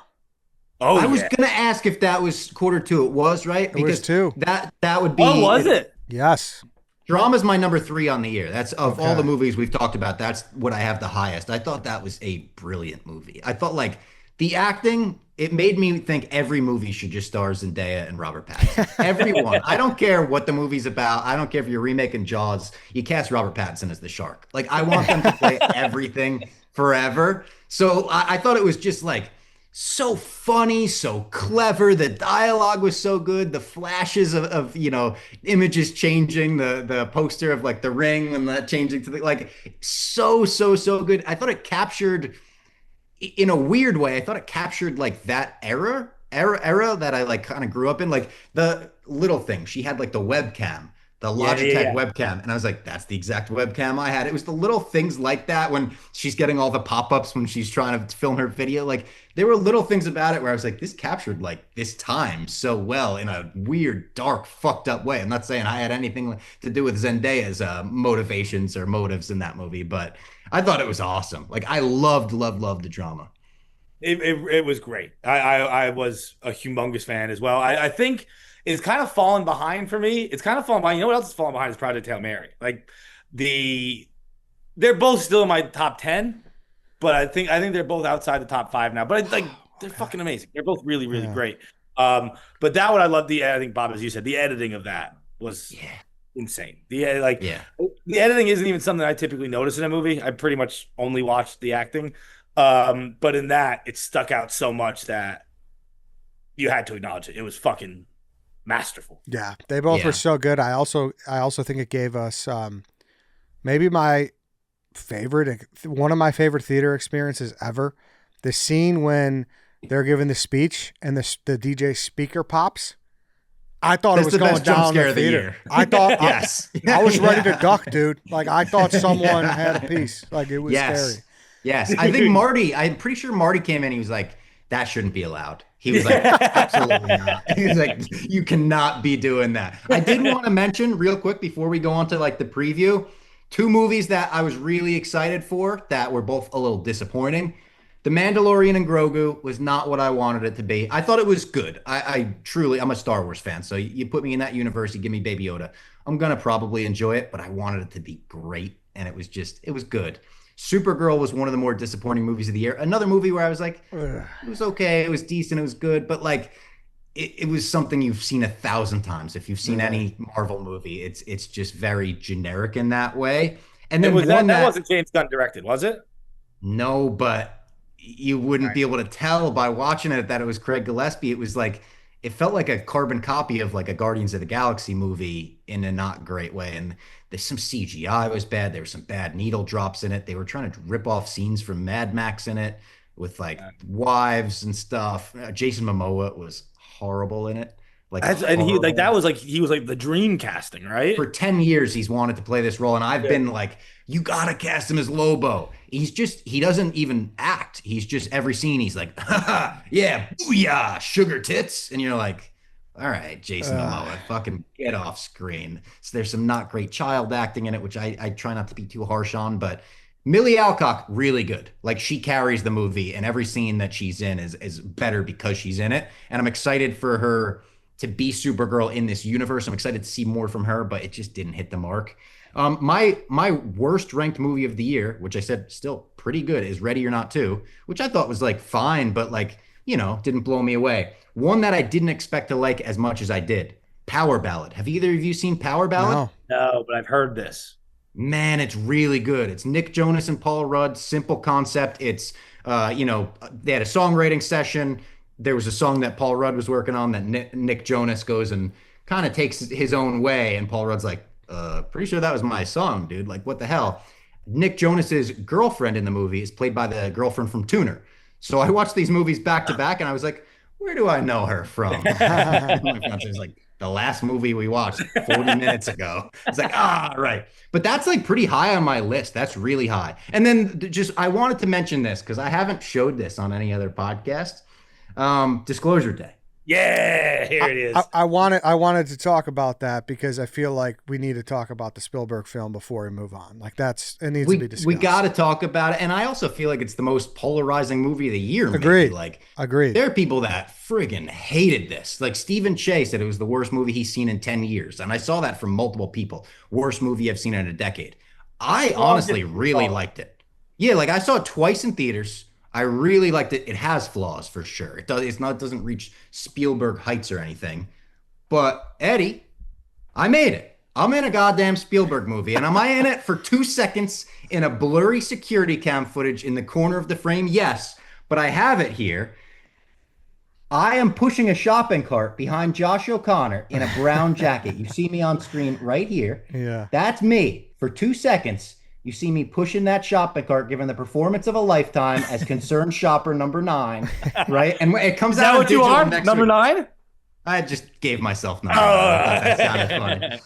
Oh, I was gonna ask if that was Q2. It was, right? Because it was too. That would be. Oh, was it? Yes. Drama's my number 3 on the year. That's of all the movies we've talked about. That's what I have the highest. I thought that was a brilliant movie. I thought like the acting. It made me think every movie should just star Zendaya and Robert Pattinson. Everyone. I don't care what the movie's about. I don't care if you're remaking Jaws. You cast Robert Pattinson as the shark. Like I want them to play everything forever. So I thought it was just like. So funny, so clever. The dialogue was so good. The flashes of images changing, the poster of like the ring and that changing to the like so good. I thought it captured in a weird way. I thought it captured like that era that I like kind of grew up in. Like the little thing. She had like the webcam. The Logitech webcam. And I was like, that's the exact webcam I had. It was the little things like that when she's getting all the pop-ups when she's trying to film her video. Like there were little things about it where I was like, this captured like this time so well in a weird, dark, fucked up way. I'm not saying I had anything to do with Zendaya's motivations or motives in that movie, but I thought it was awesome. Like I loved the drama. It was great. I was a humongous fan as well. I think it's kind of fallen behind for me. It's kind of fallen behind. You know what else is falling behind is Project Hail Mary. Like they're both still in my top 10, but I think they're both outside the top 5 now. But they're fucking amazing. They're both really great. But that one I love. I think Bob, as you said, the editing of that was insane. The editing isn't even something I typically notice in a movie. I pretty much only watch the acting. But in that, it stuck out so much that you had to acknowledge it. It was fucking masterful. Yeah, they both were so good. I also think it gave us maybe one of my favorite theater experiences ever. The scene when they're giving the speech and the DJ speaker pops. I thought it was going down in the theater. I thought I was ready to duck, dude. Like I thought someone had a piece. Like it was scary. Yes, I think I'm pretty sure Marty came in. He was like, that shouldn't be allowed. He was like, absolutely not. He was like, you cannot be doing that. I did want to mention real quick before we go on to like the preview, 2 movies that I was really excited for that were both a little disappointing. The Mandalorian and Grogu was not what I wanted it to be. I thought it was good. I'm a Star Wars fan. So you put me in that universe, you give me Baby Yoda. I'm going to probably enjoy it, but I wanted it to be great. And it was good. Supergirl was one of the more disappointing movies of the year. Another movie where I was like, it was okay, it was decent, it was good, but like it was something you've seen 1,000 times. If you've seen any Marvel movie, it's just very generic in that way. And then that wasn't James Gunn directed, was it? No, but you wouldn't be able to tell by watching it that it was Craig Gillespie. It was like it felt like a carbon copy of like a Guardians of the Galaxy movie in a not great way. And there's some CGI was bad. There were some bad needle drops in it. They were trying to rip off scenes from Mad Max in it with like wives and stuff. Jason Momoa was horrible in it. He was like the dream casting, right? For 10 years he's wanted to play this role, and I've been like, you gotta cast him as Lobo. He doesn't even act. He's just every scene he's like, yeah, booyah, sugar tits, and you're like, all right, Jason Momoa, fucking get off screen. So there's some not great child acting in it, which I try not to be too harsh on, but Millie Alcock, really good. Like she carries the movie, and every scene that she's in is better because she's in it. And I'm excited for her to be Supergirl in this universe. I'm excited to see more from her, but it just didn't hit the mark. My worst ranked movie of the year, which I said still pretty good, is Ready or Not 2, which I thought was like fine, but like, didn't blow me away. One that I didn't expect to like as much as I did, Power Ballad. Have either of you seen Power Ballad? No, but I've heard this. Man, it's really good. It's Nick Jonas and Paul Rudd. Simple concept. It's, they had a songwriting session. There was a song that Paul Rudd was working on that Nick Jonas goes and kind of takes his own way. And Paul Rudd's like, pretty sure that was my song, dude. Like, what the hell? Nick Jonas's girlfriend in the movie is played by the girlfriend from Tuner. So I watched these movies back to back and I was like, where do I know her from? My fiance was like, the last movie we watched 40 minutes ago. It's like, right. But that's like pretty high on my list. That's really high. And then I wanted to mention this because I haven't showed this on any other podcast. Disclosure Day. Yeah, here it is. I wanted to talk about that because I feel like we need to talk about the Spielberg film before we move on. Like it needs to be discussed. We got to talk about it, and I also feel like it's the most polarizing movie of the year. Agreed. Maybe. Like, agreed. There are people that friggin' hated this. Like Stephen Che said it was the worst movie he's seen in 10 years, and I saw that from multiple people. Worst movie I've seen in a decade. I honestly really liked it. Yeah, like I saw it twice in theaters. I really liked it. It has flaws for sure. It doesn't reach Spielberg heights or anything. But Eddie, I made it. I'm in a goddamn Spielberg movie. And am I in it for 2 seconds in a blurry security cam footage in the corner of the frame? Yes. But I have it here. I am pushing a shopping cart behind Josh O'Connor in a brown jacket. You see me on screen right here. Yeah. That's me for 2 seconds. You see me pushing that shopping cart, given the performance of a lifetime as concerned shopper number 9, right? And it comes out. Is that what you are? Number 9? I just gave myself number 9. That sounded funny.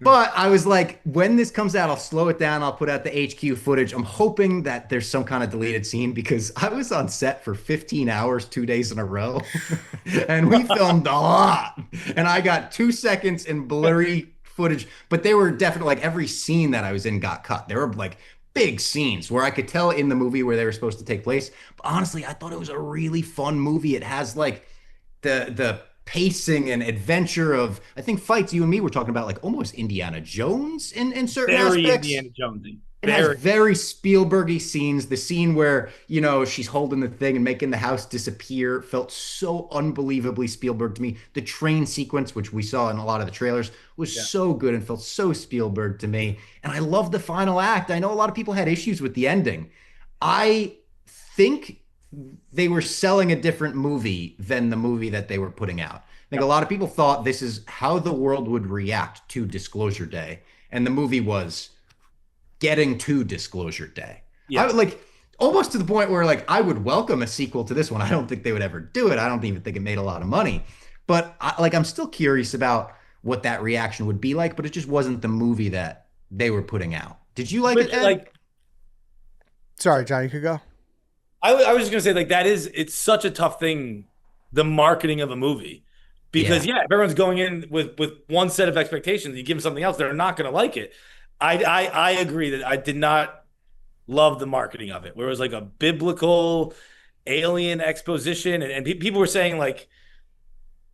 But I was like, when this comes out, I'll slow it down. I'll put out the HQ footage. I'm hoping that there's some kind of deleted scene because I was on set for 15 hours, 2 days in a row. And we filmed a lot. And I got 2 seconds in blurry footage, but they were definitely like every scene that I was in got cut. There were like big scenes where I could tell in the movie where they were supposed to take place. But honestly, I thought it was a really fun movie. It has like the pacing and adventure of, I think fights you and me were talking about like almost Indiana Jones in certain very aspects. Indiana Jonesy. It has very Spielberg-y scenes. The scene where, she's holding the thing and making the house disappear felt so unbelievably Spielberg to me. The train sequence, which we saw in a lot of the trailers, was so good and felt so Spielberg to me. And I love the final act. I know a lot of people had issues with the ending. I think they were selling a different movie than the movie that they were putting out. I think a lot of people thought this is how the world would react to Disclosure Day. And the movie was getting to Disclosure Day. I would like almost to the point where like I would welcome a sequel to this one. I don't think they would ever do it. I don't even think it made a lot of money. But I'm still curious about what that reaction would be like, but it just wasn't the movie that they were putting out. Did you like it, Ed? Sorry, John, you could go. I was just going to say it's such a tough thing, the marketing of a movie. Because if everyone's going in with one set of expectations, you give them something else, they're not going to like it. I agree that I did not love the marketing of it, where it was like a biblical alien exposition, and people were saying like,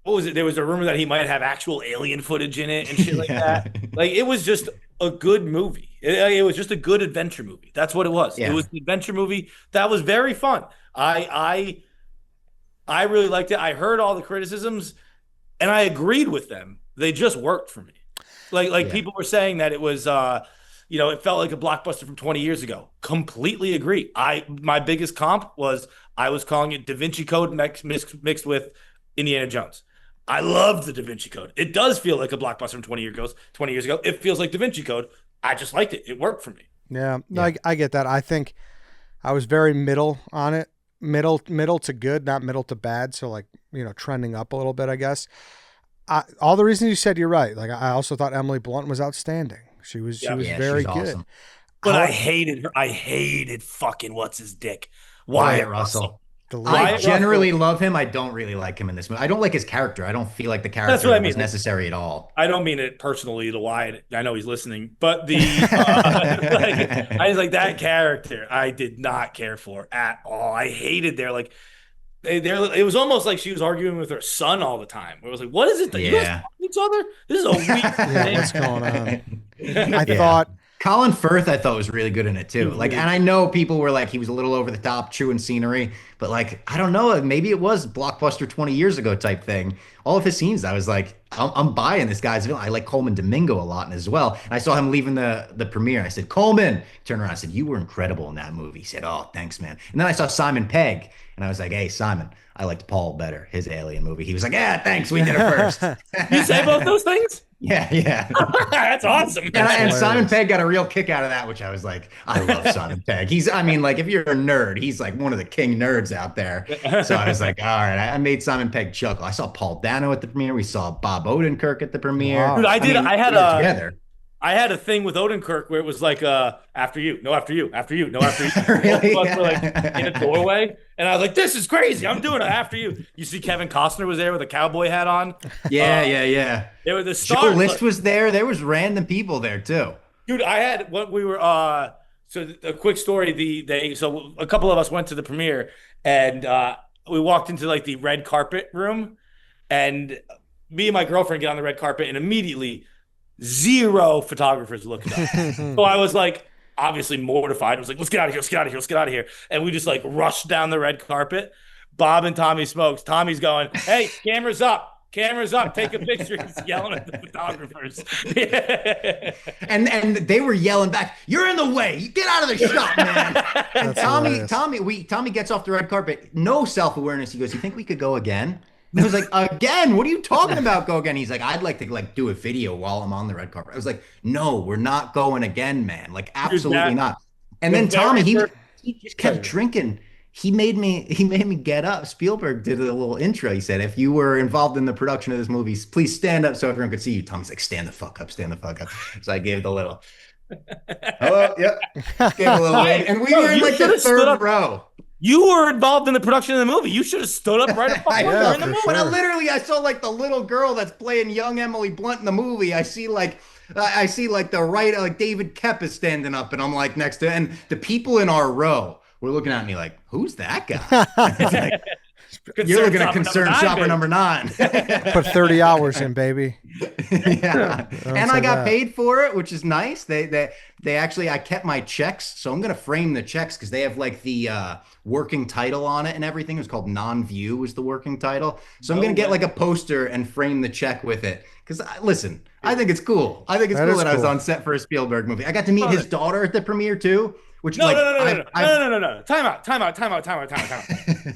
what was it? There was a rumor that he might have actual alien footage in it and shit like that. Like it was just a good movie. It was just a good adventure movie. That's what it was. Yeah. It was an adventure movie that was very fun. I really liked it. I heard all the criticisms, and I agreed with them. They just worked for me. People were saying that it was, it felt like a blockbuster from 20 years ago. Completely agree. My biggest comp was I was calling it Da Vinci Code mixed with Indiana Jones. I loved the Da Vinci Code. It does feel like a blockbuster from 20 years ago. It feels like Da Vinci Code. I just liked it. It worked for me. Yeah, no, I get that. I think I was very middle on it. Middle to good, not middle to bad. So trending up a little bit, I guess. All the reasons you said, you're right. Like I also thought Emily Blunt was outstanding. She was very good. Awesome. But I hated her. I hated fucking what's his dick. Wyatt Russell. I generally love him. I don't really like him in this movie. I don't like his character. I don't feel like the character was necessary at all. I don't mean it personally to Wyatt. I know he's listening, but I was like that character I did not care for at all. I hated their it was almost like she was arguing with her son all the time. It was like, what is it that you guys talk to each other? This is a weird Yeah, what's going on? I Yeah. thought Colin Firth, I thought was really good in it too. Like, and I know people were like, he was a little over the top, chewing scenery, but like, I don't know, maybe it was Blockbuster 20 years ago type thing. All of his scenes, I was like, I'm buying this guy's villain. I like Coleman Domingo a lot as well. And I saw him leaving the premiere. And I said, Coleman, turned around. I said, you were incredible in that movie. He said, oh, thanks, man. And then I saw Simon Pegg, and I was like, hey, Simon, I liked Paul better, his Alien movie. He was like, yeah, thanks, we did it first. You say both those things? Yeah. That's awesome. And Simon Pegg got a real kick out of that, which I was like, I love Simon Pegg. Like, if you're a nerd, he's like one of the king nerds out there. So I was like, all right, I made Simon Pegg chuckle. I saw Paul Dano at the premiere. We saw Bob Odenkirk at the premiere. Wow. Dude, I had a thing with Odenkirk where it was like, after you, no, after you, after you, no, after you. Really? Both of us were like in a doorway, and I was like, this is crazy. I'm doing it after you. You see Kevin Costner was there with a cowboy hat on. Yeah. They were the Joe stars. List was there. There was random people there too. Dude, I had what we were so a quick story, so a couple of us went to the premiere, and we walked into like the red carpet room, and me and my girlfriend get on the red carpet, and immediately zero photographers looking up. So I was like obviously mortified. I was like, let's get out of here, let's get out of here, let's get out of here. And we just like rushed down the red carpet. Bob and Tommy smokes. Tommy's going, hey, camera's up. Camera's up. Take a picture. He's yelling at the photographers. And they were yelling back, "You're in the way. You get out of the shot, man." And Tommy gets off the red carpet. No self-awareness. He goes, "You think we could go again?" And I was like, "Again? What are you talking about? Go again?" He's like, "I'd like to like do a video while I'm on the red carpet." I was like, "No, we're not going again, man. Like absolutely not." And then Tommy, he just kept drinking. He made me get up. Spielberg did a little intro. He said, if you were involved in the production of this movie, please stand up so everyone could see you. Tommy's like, stand the fuck up, stand the fuck up. So I gave the little, hello, yep. Gave a little wave. And we were in like the third row. You were involved in the production of the movie. You should have stood up right up in the movie. But I saw like the little girl that's playing young Emily Blunt in the movie. I see like the right, like David Koepp is standing up, and I'm like next to, and the people in our row were looking at me like, who's that guy? Like, you're looking at concerned shopper number 9. Put 30 hours in, baby. Yeah. And I got paid for it, which is nice. They actually, I kept my checks. So I'm going to frame the checks because they have like the working title on it and everything. It was called Non-View was the working title. So I'm going to get like a poster and frame the check with it. Because listen, I think it's cool. I think it's cool that I was on set for a Spielberg movie. I got to meet his daughter at the premiere too. Which no. Time out.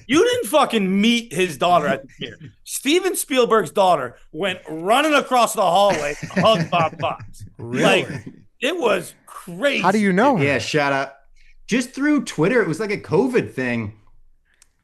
You didn't fucking meet his daughter at the premiere. Steven Spielberg's daughter went running across the hallway and hugged Bob Fox. Really? Like, it was crazy. How do you know? Yeah, shout out. Just through Twitter, it was like a COVID thing.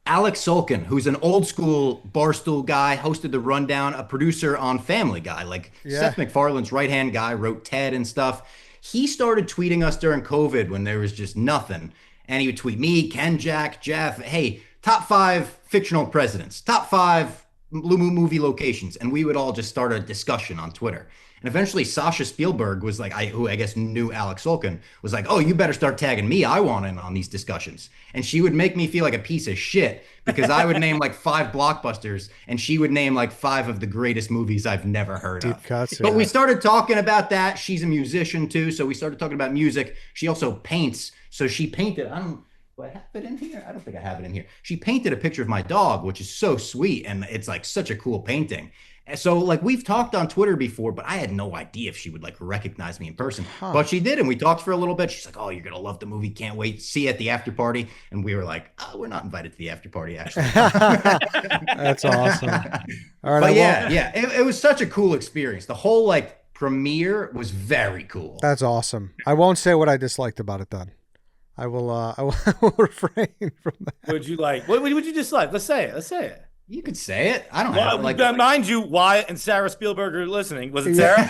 Alex Sulkin, who's an old school Barstool guy, hosted The Rundown, a producer on Family Guy, like Seth MacFarlane's right-hand guy, wrote Ted and stuff. He started tweeting us during COVID when there was just nothing. And he would tweet me, Ken, Jack, Jeff, hey, top 5 fictional presidents, top 5 movie locations. And we would all just start a discussion on Twitter. And eventually Sasha Spielberg was like, who I guess knew Alex Sulkin, was like, oh, you better start tagging me. I want in on these discussions. And she would make me feel like a piece of shit because I would name like 5 blockbusters and she would name like 5 of the greatest movies I've never heard of. Cuts, but we started talking about that. She's a musician too. So we started talking about music. She also paints. So she painted, do I have it in here? I don't think I have it in here. She painted a picture of my dog, which is so sweet. And it's like such a cool painting. So like we've talked on Twitter before, but I had no idea if she would like recognize me in person. But she did, and we talked for a little bit. She's like, "Oh, you're gonna love the movie. Can't wait. See you at the after party." And we were like, "Oh, we're not invited to the after party, actually." That's awesome. All right, but it was such a cool experience. The whole like premiere was very cool. That's awesome. I won't say what I disliked about it then. I will refrain from that. Would you like? What would you dislike? Let's say it. You could say it. I don't know. Like, mind you, Wyatt and Sarah Spielberg are listening. Was it Sarah?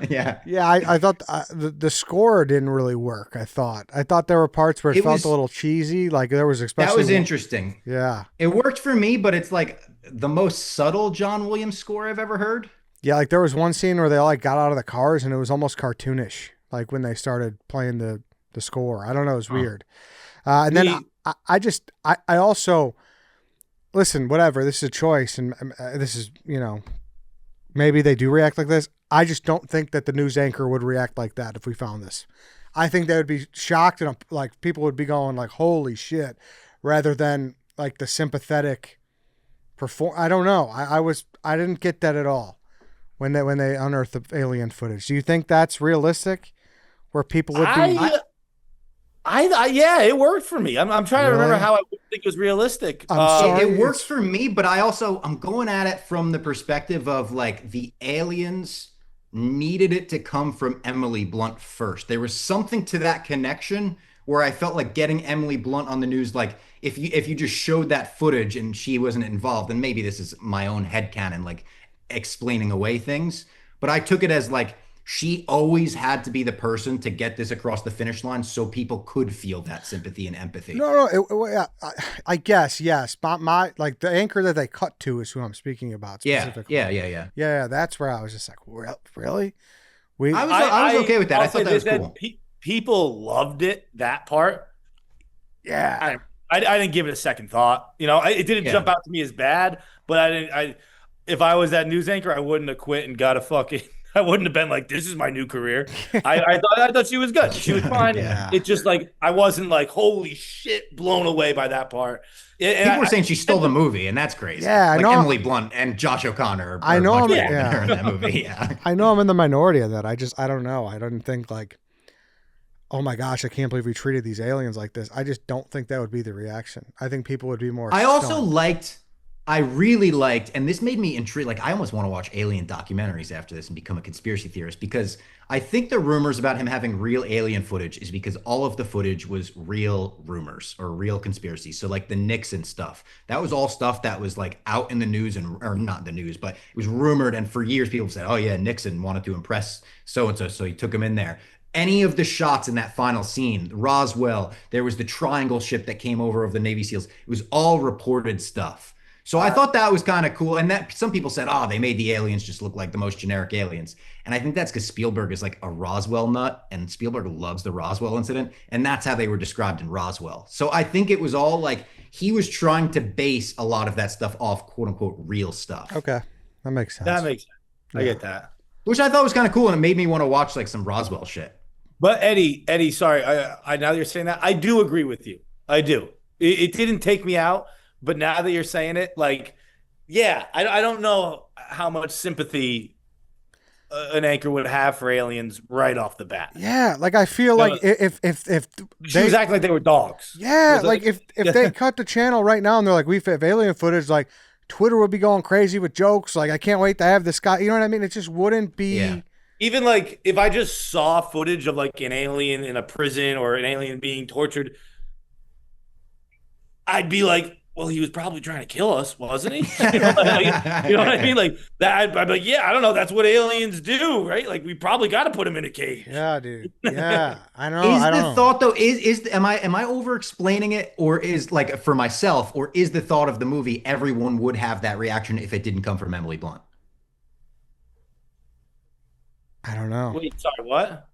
Yeah. I thought the score didn't really work. I thought there were parts where it felt a little cheesy. Like there was especially that was interesting. Yeah, it worked for me, but it's like the most subtle John Williams score I've ever heard. Yeah, like there was one scene where they like got out of the cars and it was almost cartoonish. Like when they started playing the score. I don't know. It was weird. And then I also listen. Whatever. This is a choice, and this is maybe they do react like this. I just don't think that the news anchor would react like that if we found this. I think they would be shocked and like people would be going like, "Holy shit," rather than like the sympathetic perform. I don't know. I didn't get that at all when they unearthed the alien footage. Do you think that's realistic? Where people would be? Yeah, it worked for me. I'm trying to remember Really? how I would think it was realistic. I'm sorry. It works for me, but I'm going at it from the perspective of like the aliens needed it to come from Emily Blunt first. There was something to that connection where I felt like getting Emily Blunt on the news, like if you just showed that footage and she wasn't involved, and maybe this is my own headcanon, like explaining away things, but I took it as like she always had to be the person to get this across the finish line so people could feel that sympathy and empathy. No. I guess yes. My like the anchor that they cut to is who I'm speaking about specifically. Yeah. That's where I was just like, really? I was okay with that. I thought that was cool. People loved it. That part. Yeah. I didn't give it a second thought. It didn't jump out to me as bad, but I didn't. If I was that news anchor, I wouldn't have quit and got a fucking. I wouldn't have been like, this is my new career. I thought she was good. She was fine. Yeah. It's just like I wasn't like, holy shit, blown away by that part. People were saying she stole the movie, and that's crazy. Yeah, I like know. Emily Blunt and Josh O'Connor. I know much him. better than her in that movie. Yeah. I know I'm in the minority of that. I don't know. I didn't think like, oh my gosh, I can't believe we treated these aliens like this. I just don't think that would be the reaction. I think people would be more. I really liked, and this made me intrigued. Like, I almost want to watch alien documentaries after this and become a conspiracy theorist, because I think the rumors about him having real alien footage is because all of the footage was real rumors or real conspiracies. So like the Nixon stuff, that was all stuff that was like out in the news or not the news, but it was rumored. And for years people said, oh yeah, Nixon wanted to impress so-and-so, so he took him in there. Any of the shots in that final scene, Roswell, there was the triangle ship that came over of the Navy SEALs. It was all reported stuff. So I thought that was kind of cool. And that some people said, oh, they made the aliens just look like the most generic aliens. And I think that's because Spielberg is like a Roswell nut, and Spielberg loves the Roswell incident. And that's how they were described in Roswell. So I think it was all like he was trying to base a lot of that stuff off quote unquote real stuff. Okay. That makes sense. That makes sense. I get that. Which I thought was kind of cool. And it made me want to watch like some Roswell shit. But Eddie, sorry. I now that you're saying that, I do agree with you. I do. It didn't take me out. But now that you're saying it, like, yeah, I don't know how much sympathy an anchor would have for aliens right off the bat. Yeah, like I feel like if she was acting like they were dogs. Yeah, like if they cut the channel right now and they're like, we have alien footage, like Twitter would be going crazy with jokes. Like, I can't wait to have this guy. You know what I mean? It just wouldn't be. Yeah. Even like if I just saw footage of like an alien in a prison or an alien being tortured, I'd be like, well, he was probably trying to kill us, wasn't he? You know what I mean? Like that. I'm like, yeah, I don't know. That's what aliens do, right? Like, we probably got to put him in a cage. Yeah, dude. Yeah, I know. Is the thought though? Am I over explaining it, or is like for myself, or is the thought of the movie everyone would have that reaction if it didn't come from Emily Blunt? I don't know. Wait, sorry, what?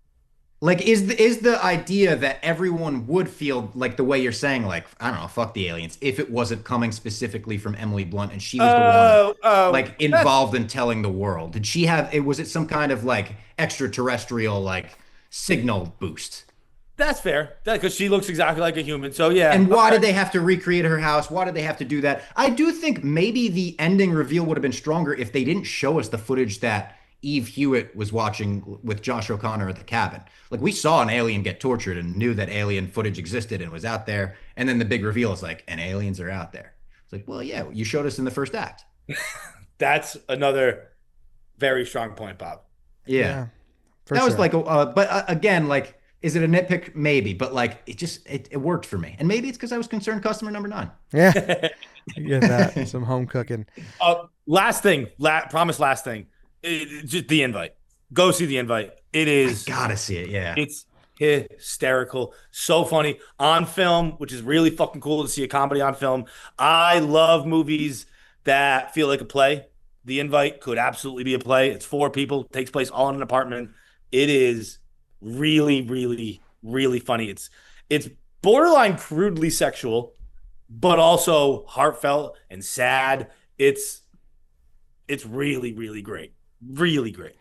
Like, is the idea that everyone would feel like the way you're saying, like, I don't know, fuck the aliens, if it wasn't coming specifically from Emily Blunt and she was the one like involved in telling the world? Did she have it? Was it some kind of like extraterrestrial like signal boost? That's fair. Because she looks exactly like a human. So yeah. And why did they have to recreate her house? Why did they have to do that? I do think maybe the ending reveal would have been stronger if they didn't show us the footage that Eve Hewitt was watching with Josh O'Connor at the cabin. Like, we saw an alien get tortured and knew that alien footage existed and was out there. And then the big reveal is like, and aliens are out there. It's like, well, yeah, you showed us in the first act. That's another very strong point, Bob. Yeah. That was like, but again, like, is it a nitpick? Maybe, but like, it worked for me. And maybe it's because I was concerned customer number 9. Yeah. You get that. Some home cooking. Last thing, promise last thing. Just the invite. Go see the invite. It is. I gotta see it. Yeah. It's hysterical. So funny on film, which is really fucking cool to see a comedy on film. I love movies that feel like a play. The Invite could absolutely be a play. It's 4 people, takes place all in an apartment. It is really, really, really funny. It's borderline crudely sexual, but also heartfelt and sad. It's really, really great. Really great.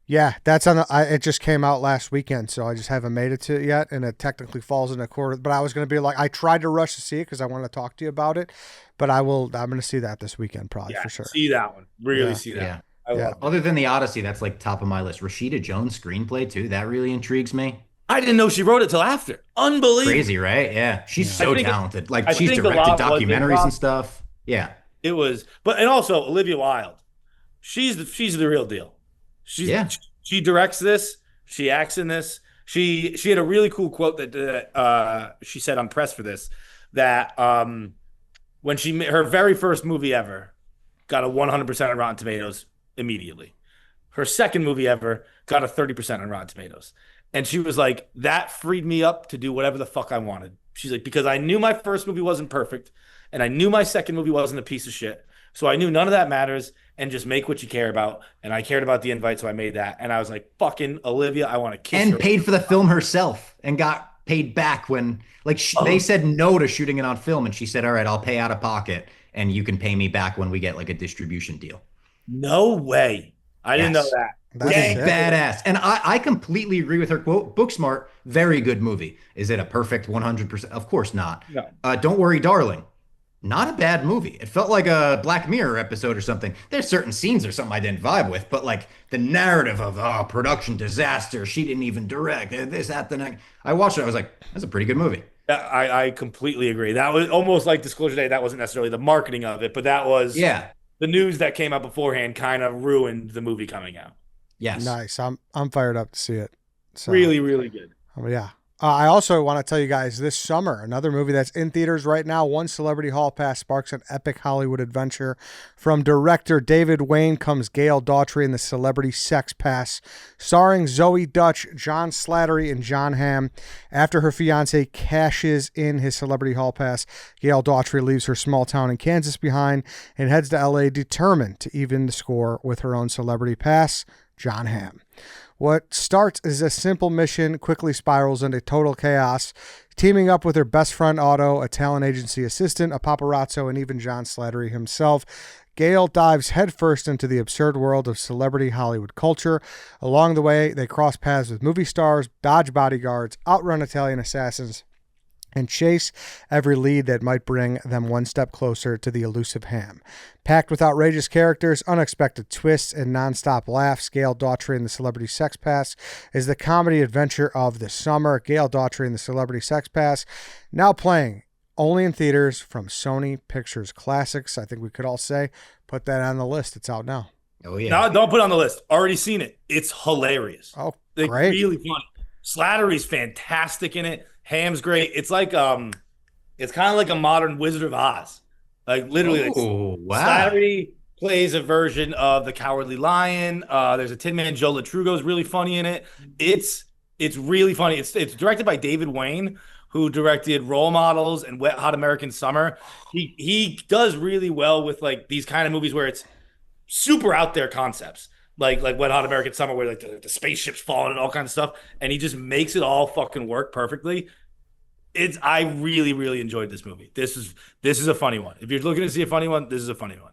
Yeah, that's on the. It just came out last weekend, so I just haven't made it to it yet, and it technically falls in a quarter. But I was going to be like, I tried to rush to see it because I want to talk to you about it, but I'm going to see that this weekend probably for sure. See that one. Really see that. I love it. Other than the Odyssey, that's like top of my list. Rashida Jones' screenplay too. That really intrigues me. I didn't know she wrote it till after. Unbelievable. Crazy, right? Yeah, she's so talented. Like she's directed documentaries and stuff. Yeah, it was. And also Olivia Wilde. She's the real deal. She directs this. She acts in this. She had a really cool quote that she said on press for this, that when her very first movie ever got a 100% on Rotten Tomatoes immediately. Her second movie ever got a 30% on Rotten Tomatoes. And she was like, that freed me up to do whatever the fuck I wanted. She's like, because I knew my first movie wasn't perfect and I knew my second movie wasn't a piece of shit. So I knew none of that matters, and just make what you care about. And I cared about the invite, so I made that. And I was like, fucking Olivia, I want to kiss her. And paid for the film herself and got paid back when, like, they said no to shooting it on film. And she said, all right, I'll pay out of pocket, and you can pay me back when we get, like, a distribution deal. No way. I didn't know that. Dang, badass. And I completely agree with her quote. Booksmart, very good movie. Is it a perfect 100%? Of course not. No. Don't Worry, Darling. Not a bad movie. It felt like a Black Mirror episode or something. There's certain scenes or something I didn't vibe with, but like the narrative of production disaster, she didn't even direct this, that, the next. I watched it. I was like, that's a pretty good movie. I completely agree. That was almost like Disclosure Day. That wasn't necessarily the marketing of it, but that was the news that came out beforehand kind of ruined the movie coming out. Yes. Nice. I'm fired up to see it. So, really, really good. Yeah. I also want to tell you guys this summer, another movie that's in theaters right now, One Celebrity Hall Pass sparks an epic Hollywood adventure. From director David Wayne comes GAIL Daughtry and the Celebrity Sex Pass, starring Zoe Dutch, John Slattery, and John Hamm. After her fiance cashes in his Celebrity Hall Pass, GAIL Daughtry leaves her small town in Kansas behind and heads to LA determined to even the score with her own Celebrity Pass, John Hamm. What starts as a simple mission quickly spirals into total chaos. Teaming up with her best friend Otto, a talent agency assistant, a paparazzo, and even John Slattery himself, GAIL dives headfirst into the absurd world of celebrity Hollywood culture. Along the way, they cross paths with movie stars, dodge bodyguards, outrun Italian assassins, and chase every lead that might bring them one step closer to the elusive Hamm. Packed with outrageous characters, unexpected twists, and nonstop laughs, GAIL Daughtry and the Celebrity Sex Pass is the comedy adventure of the summer. GAIL Daughtry and the Celebrity Sex Pass, now playing only in theaters from Sony Pictures Classics. I think we could all say, put that on the list. It's out now. Oh, yeah. No, don't put it on the list. Already seen it. It's hilarious. Oh, great. Really funny. Slattery's fantastic in it. Hamm's great. It's like it's kind of like a modern Wizard of Oz. Like literally, Slattery plays a version of the Cowardly Lion. There's a Tin Man, Joe Latrugo is really funny in it. It's really funny. It's directed by David Wayne, who directed Role Models and Wet Hot American Summer. He does really well with like these kind of movies where it's super out there concepts. Like Wet Hot American Summer, where like the spaceships falling and all kinds of stuff, and he just makes it all fucking work perfectly. I really, really enjoyed this movie. This is a funny one. If you're looking to see a funny one, this is a funny one.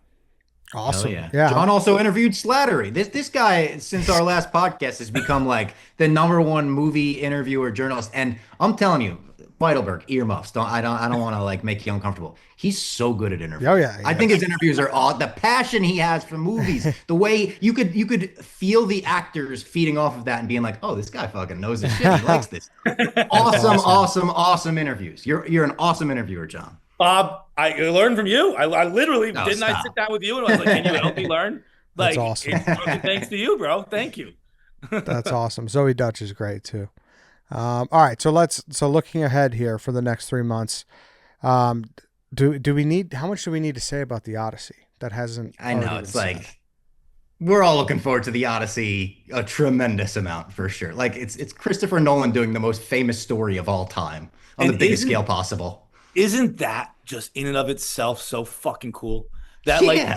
Awesome. Yeah. John also interviewed Slattery. This guy, since our last podcast, has become like the #1 movie interviewer journalist. And I'm telling you, Feitelberg, earmuffs. I don't want to like make you uncomfortable. He's so good at interviews. Oh yeah. I think his interviews are the passion he has for movies. The way you could feel the actors feeding off of that and being like, oh, this guy fucking knows his shit. He likes this. Awesome interviews. You're an awesome interviewer, John. Bob, I learned from you. I literally I sit down with you and I was like, can you help me learn? Like, that's awesome. Thanks to you, bro. Thank you. That's awesome. Zoe Dutch is great too. All right, so looking ahead here for the next 3 months, do we need, how much do we need to say about the Odyssey that hasn't? I know it's like we're all looking forward to the Odyssey a tremendous amount for sure. Like it's Christopher Nolan doing the most famous story of all time on the biggest scale possible. Isn't that just in and of itself so fucking cool? That like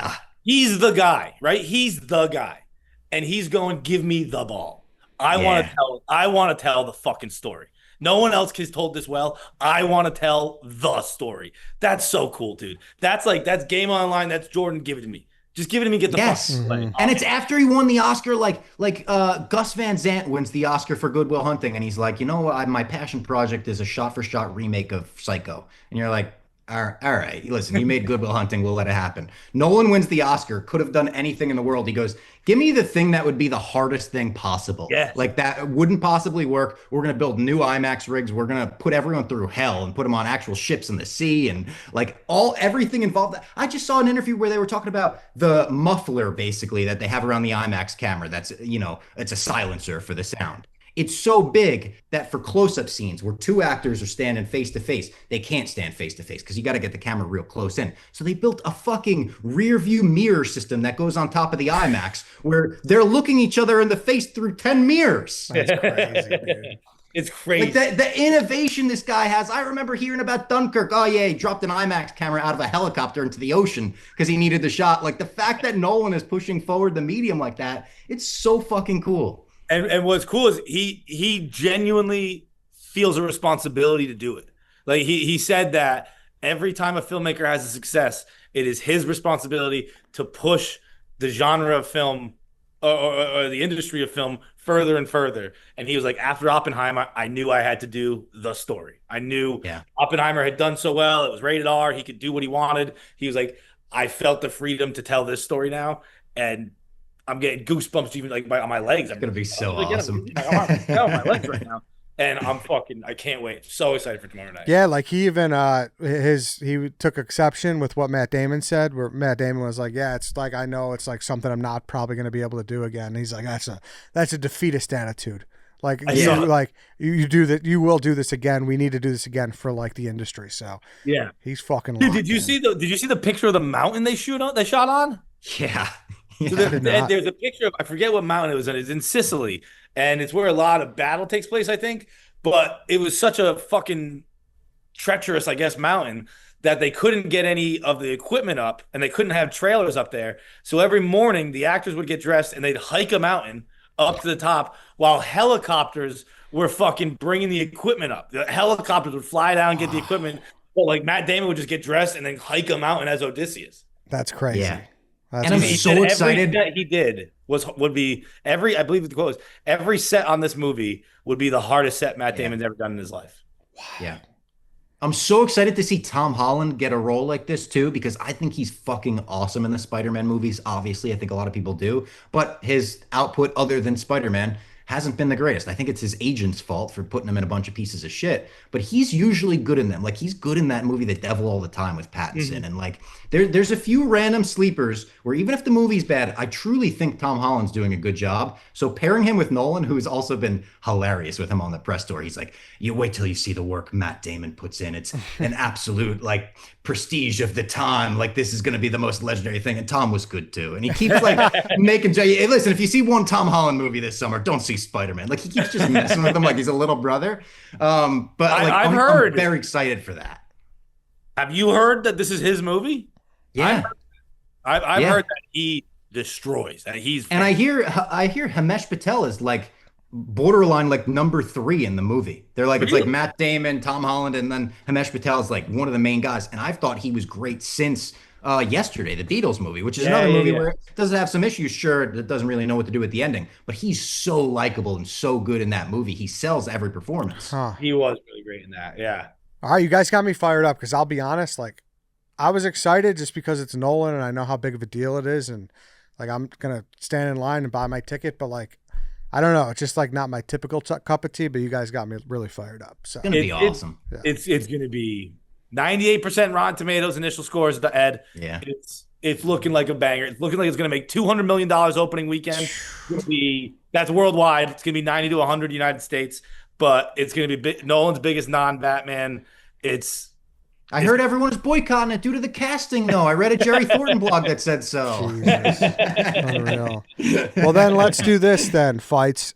he's the guy, right? He's the guy, and he's going, give me the ball. I want to tell the fucking story. No one else has told this well. I want to tell the story. That's so cool, dude. That's game online. That's Jordan. Give it to me. Just give it to me. Get the fuck away. And it's after he won the Oscar, like Gus Van Sant wins the Oscar for Good Will Hunting, and he's like, you know what, my passion project is a shot-for-shot remake of Psycho, and you're like, all right, listen, you made Good Will Hunting, we'll let it happen. Nolan wins the Oscar, could have done anything in the world. He goes, give me the thing that would be the hardest thing possible. Yes. Like that wouldn't possibly work. We're going to build new IMAX rigs. We're going to put everyone through hell and put them on actual ships in the sea and like everything involved. I just saw an interview where they were talking about the muffler basically that they have around the IMAX camera. That's, it's a silencer for the sound. It's so big that for close-up scenes where two actors are standing face-to-face, they can't stand face-to-face because you got to get the camera real close in. So they built a fucking rear-view mirror system that goes on top of the IMAX where they're looking each other in the face through 10 mirrors. That's crazy, dude. It's crazy. Like the innovation this guy has. I remember hearing about Dunkirk. Oh, yeah, he dropped an IMAX camera out of a helicopter into the ocean because he needed the shot. Like the fact that Nolan is pushing forward the medium like that, it's so fucking cool. And what's cool is he genuinely feels a responsibility to do it. Like he said that every time a filmmaker has a success, it is his responsibility to push the genre of film or the industry of film further and further. And he was like, after Oppenheimer, I knew I had to do the story. I knew Oppenheimer had done so well. It was rated R. He could do what he wanted. He was like, I felt the freedom to tell this story now. And I'm getting goosebumps even like on my legs. It's gonna be so awesome. My legs right now, and I can't wait. So excited for tomorrow night. Yeah, like he even he took exception with what Matt Damon said, where Matt Damon was like, "Yeah, it's like I know it's like something I'm not probably going to be able to do again." And he's like, "That's a defeatist attitude. Like you do that, you will do this again. We need to do this again for like the industry." So yeah, he's fucking. Dude, did you see the picture of the mountain they shot on? Yeah. So there's a picture of, I forget what mountain it was in. It's in Sicily, and it's where a lot of battle takes place, I think. But it was such a fucking treacherous, I guess, mountain that they couldn't get any of the equipment up, and they couldn't have trailers up there. So every morning, the actors would get dressed, and they'd hike a mountain up to the top while helicopters were fucking bringing the equipment up. The helicopters would fly down and get the equipment. Well, like Matt Damon would just get dressed and then hike a mountain as Odysseus. That's crazy. Yeah. And I'm so excited. Every set he did would be I believe the quote was, every set on this movie would be the hardest set Matt Damon's ever done in his life. Wow. Yeah. I'm so excited to see Tom Holland get a role like this too, because I think he's fucking awesome in the Spider-Man movies. Obviously, I think a lot of people do, but his output other than Spider-Man hasn't been the greatest. I think it's his agent's fault for putting him in a bunch of pieces of shit, but he's usually good in them. Like he's good in that movie The Devil All the Time with Pattinson. And like there's a few random sleepers where even if the movie's bad, I truly think Tom Holland's doing a good job. So pairing him with Nolan, who's also been hilarious with him on the press tour, he's like, you wait till you see the work Matt Damon puts in. It's an absolute like prestige of the time. Like this is going to be the most legendary thing. And Tom was good too. And he keeps like making, hey, listen, if you see one Tom Holland movie this summer, don't see Spider-Man. Like he keeps just messing with him like he's a little brother. But like, I'm very excited for that. Have you heard that this is his movie? Yeah. I've heard that he destroys, that he's and I hear Himesh Patel is like borderline like number 3 in the movie. They're like, it's like Matt Damon, Tom Holland, and then Himesh Patel is like one of the main guys. And I've thought he was great since Yesterday, the Beatles movie, which is another movie where it doesn't have some issues. Sure, it doesn't really know what to do with the ending, but he's so likable and so good in that movie. He sells every performance. He was really great in that. Yeah. All right, you guys got me fired up because I'll be honest, like I was excited just because it's Nolan and I know how big of a deal it is, and like I'm gonna stand in line and buy my ticket, but like I don't know, it's just like not my typical cup of tea. But you guys got me really fired up. So it's gonna be awesome. It's gonna be 98% Rotten Tomatoes initial scores. The Ed. Yeah. It's looking like a banger. It's looking like it's gonna make $200 million opening weekend. That's worldwide. It's gonna be 90 to 100 United States, but it's gonna be Nolan's biggest non-Batman. I heard everyone's boycotting it due to the casting, though. I read a Jerry Thornton blog that said so. Unreal. Well, then let's do this then, Fights.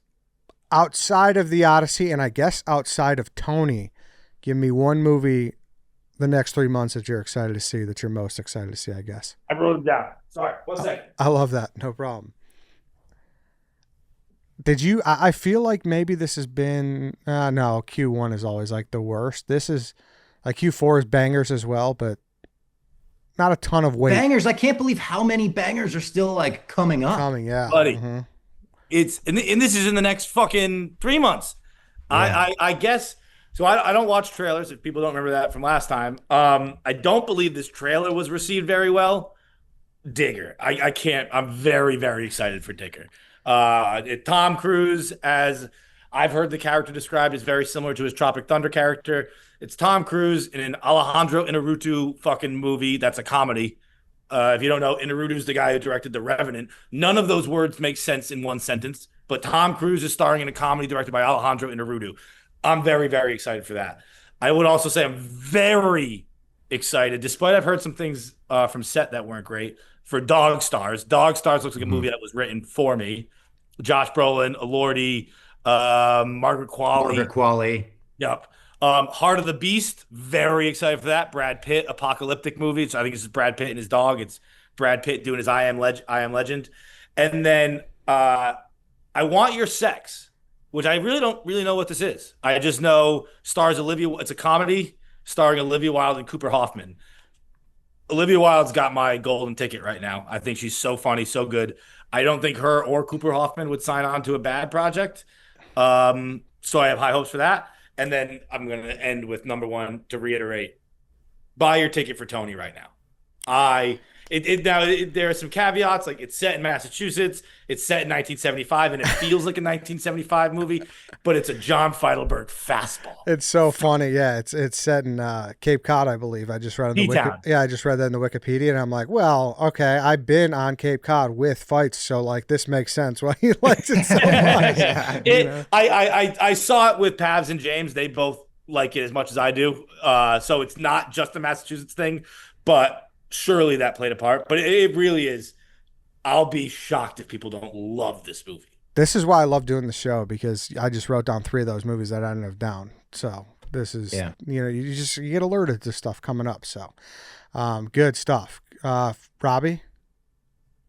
Outside of the Odyssey, and I guess outside of Tony, give me one movie the next 3 months that you're excited to see, that you're most excited to see, I guess. I wrote it down. Sorry, 1 second. I love that. No problem. Did you? I feel like maybe this has been. No, Q1 is always like the worst. This is like Q4 is bangers as well, but not a ton of weight Bangers. I can't believe how many bangers are still like coming up. coming. Yeah, buddy. Mm-hmm. It's and this is in the next fucking 3 months. Yeah. I guess so. I don't watch trailers if people don't remember that from last time. I don't believe this trailer was received very well. Digger. I can't. I'm very, very excited for Digger. Tom Cruise, as I've heard the character described, is very similar to his Tropic Thunder character. It's Tom Cruise in an Alejandro Inarritu fucking movie that's a comedy. If you don't know, Inarritu's the guy who directed The Revenant. None of those words make sense in one sentence, but Tom Cruise is starring in a comedy directed by Alejandro Inarritu. I'm very, very excited for that. I would also say I'm very excited, despite I've heard some things from set that weren't great, for Dog Stars. Dog Stars looks like a movie that was written for me. Josh Brolin, Elordi, Margaret Qualley. Margaret Qualley. Yep. Heart of the Beast, very excited for that. Brad Pitt, apocalyptic movie. So I think this is Brad Pitt and his dog. It's Brad Pitt doing his I Am Legend. And then I Want Your Sex, which I really don't really know what this is. I just know stars Olivia. It's a comedy starring Olivia Wilde and Cooper Hoffman. Olivia Wilde's got my golden ticket right now. I think she's so funny, so good. I don't think her or Cooper Hoffman would sign on to a bad project. So I have high hopes for that. And then I'm going to end with number one to reiterate: buy your ticket for Tony right now. There are some caveats, like it's set in Massachusetts, it's set in 1975, and it feels like a 1975 movie, but it's a John Feitelberg fastball. It's so funny. Yeah, it's set in Cape Cod, I believe. I just read in the I just read that in the Wikipedia, and I'm like, well, okay, I've been on Cape Cod with fights, so like this makes sense why he likes it so much. I saw it with Pavs and James. They both like it as much as I do, so it's not just a Massachusetts thing, but surely that played a part, but it really is. I'll be shocked if people don't love this movie. This is why I love doing the show, because I just wrote down 3 of those movies that I didn't have down. So this is, you get alerted to stuff coming up. So good stuff. Robbie?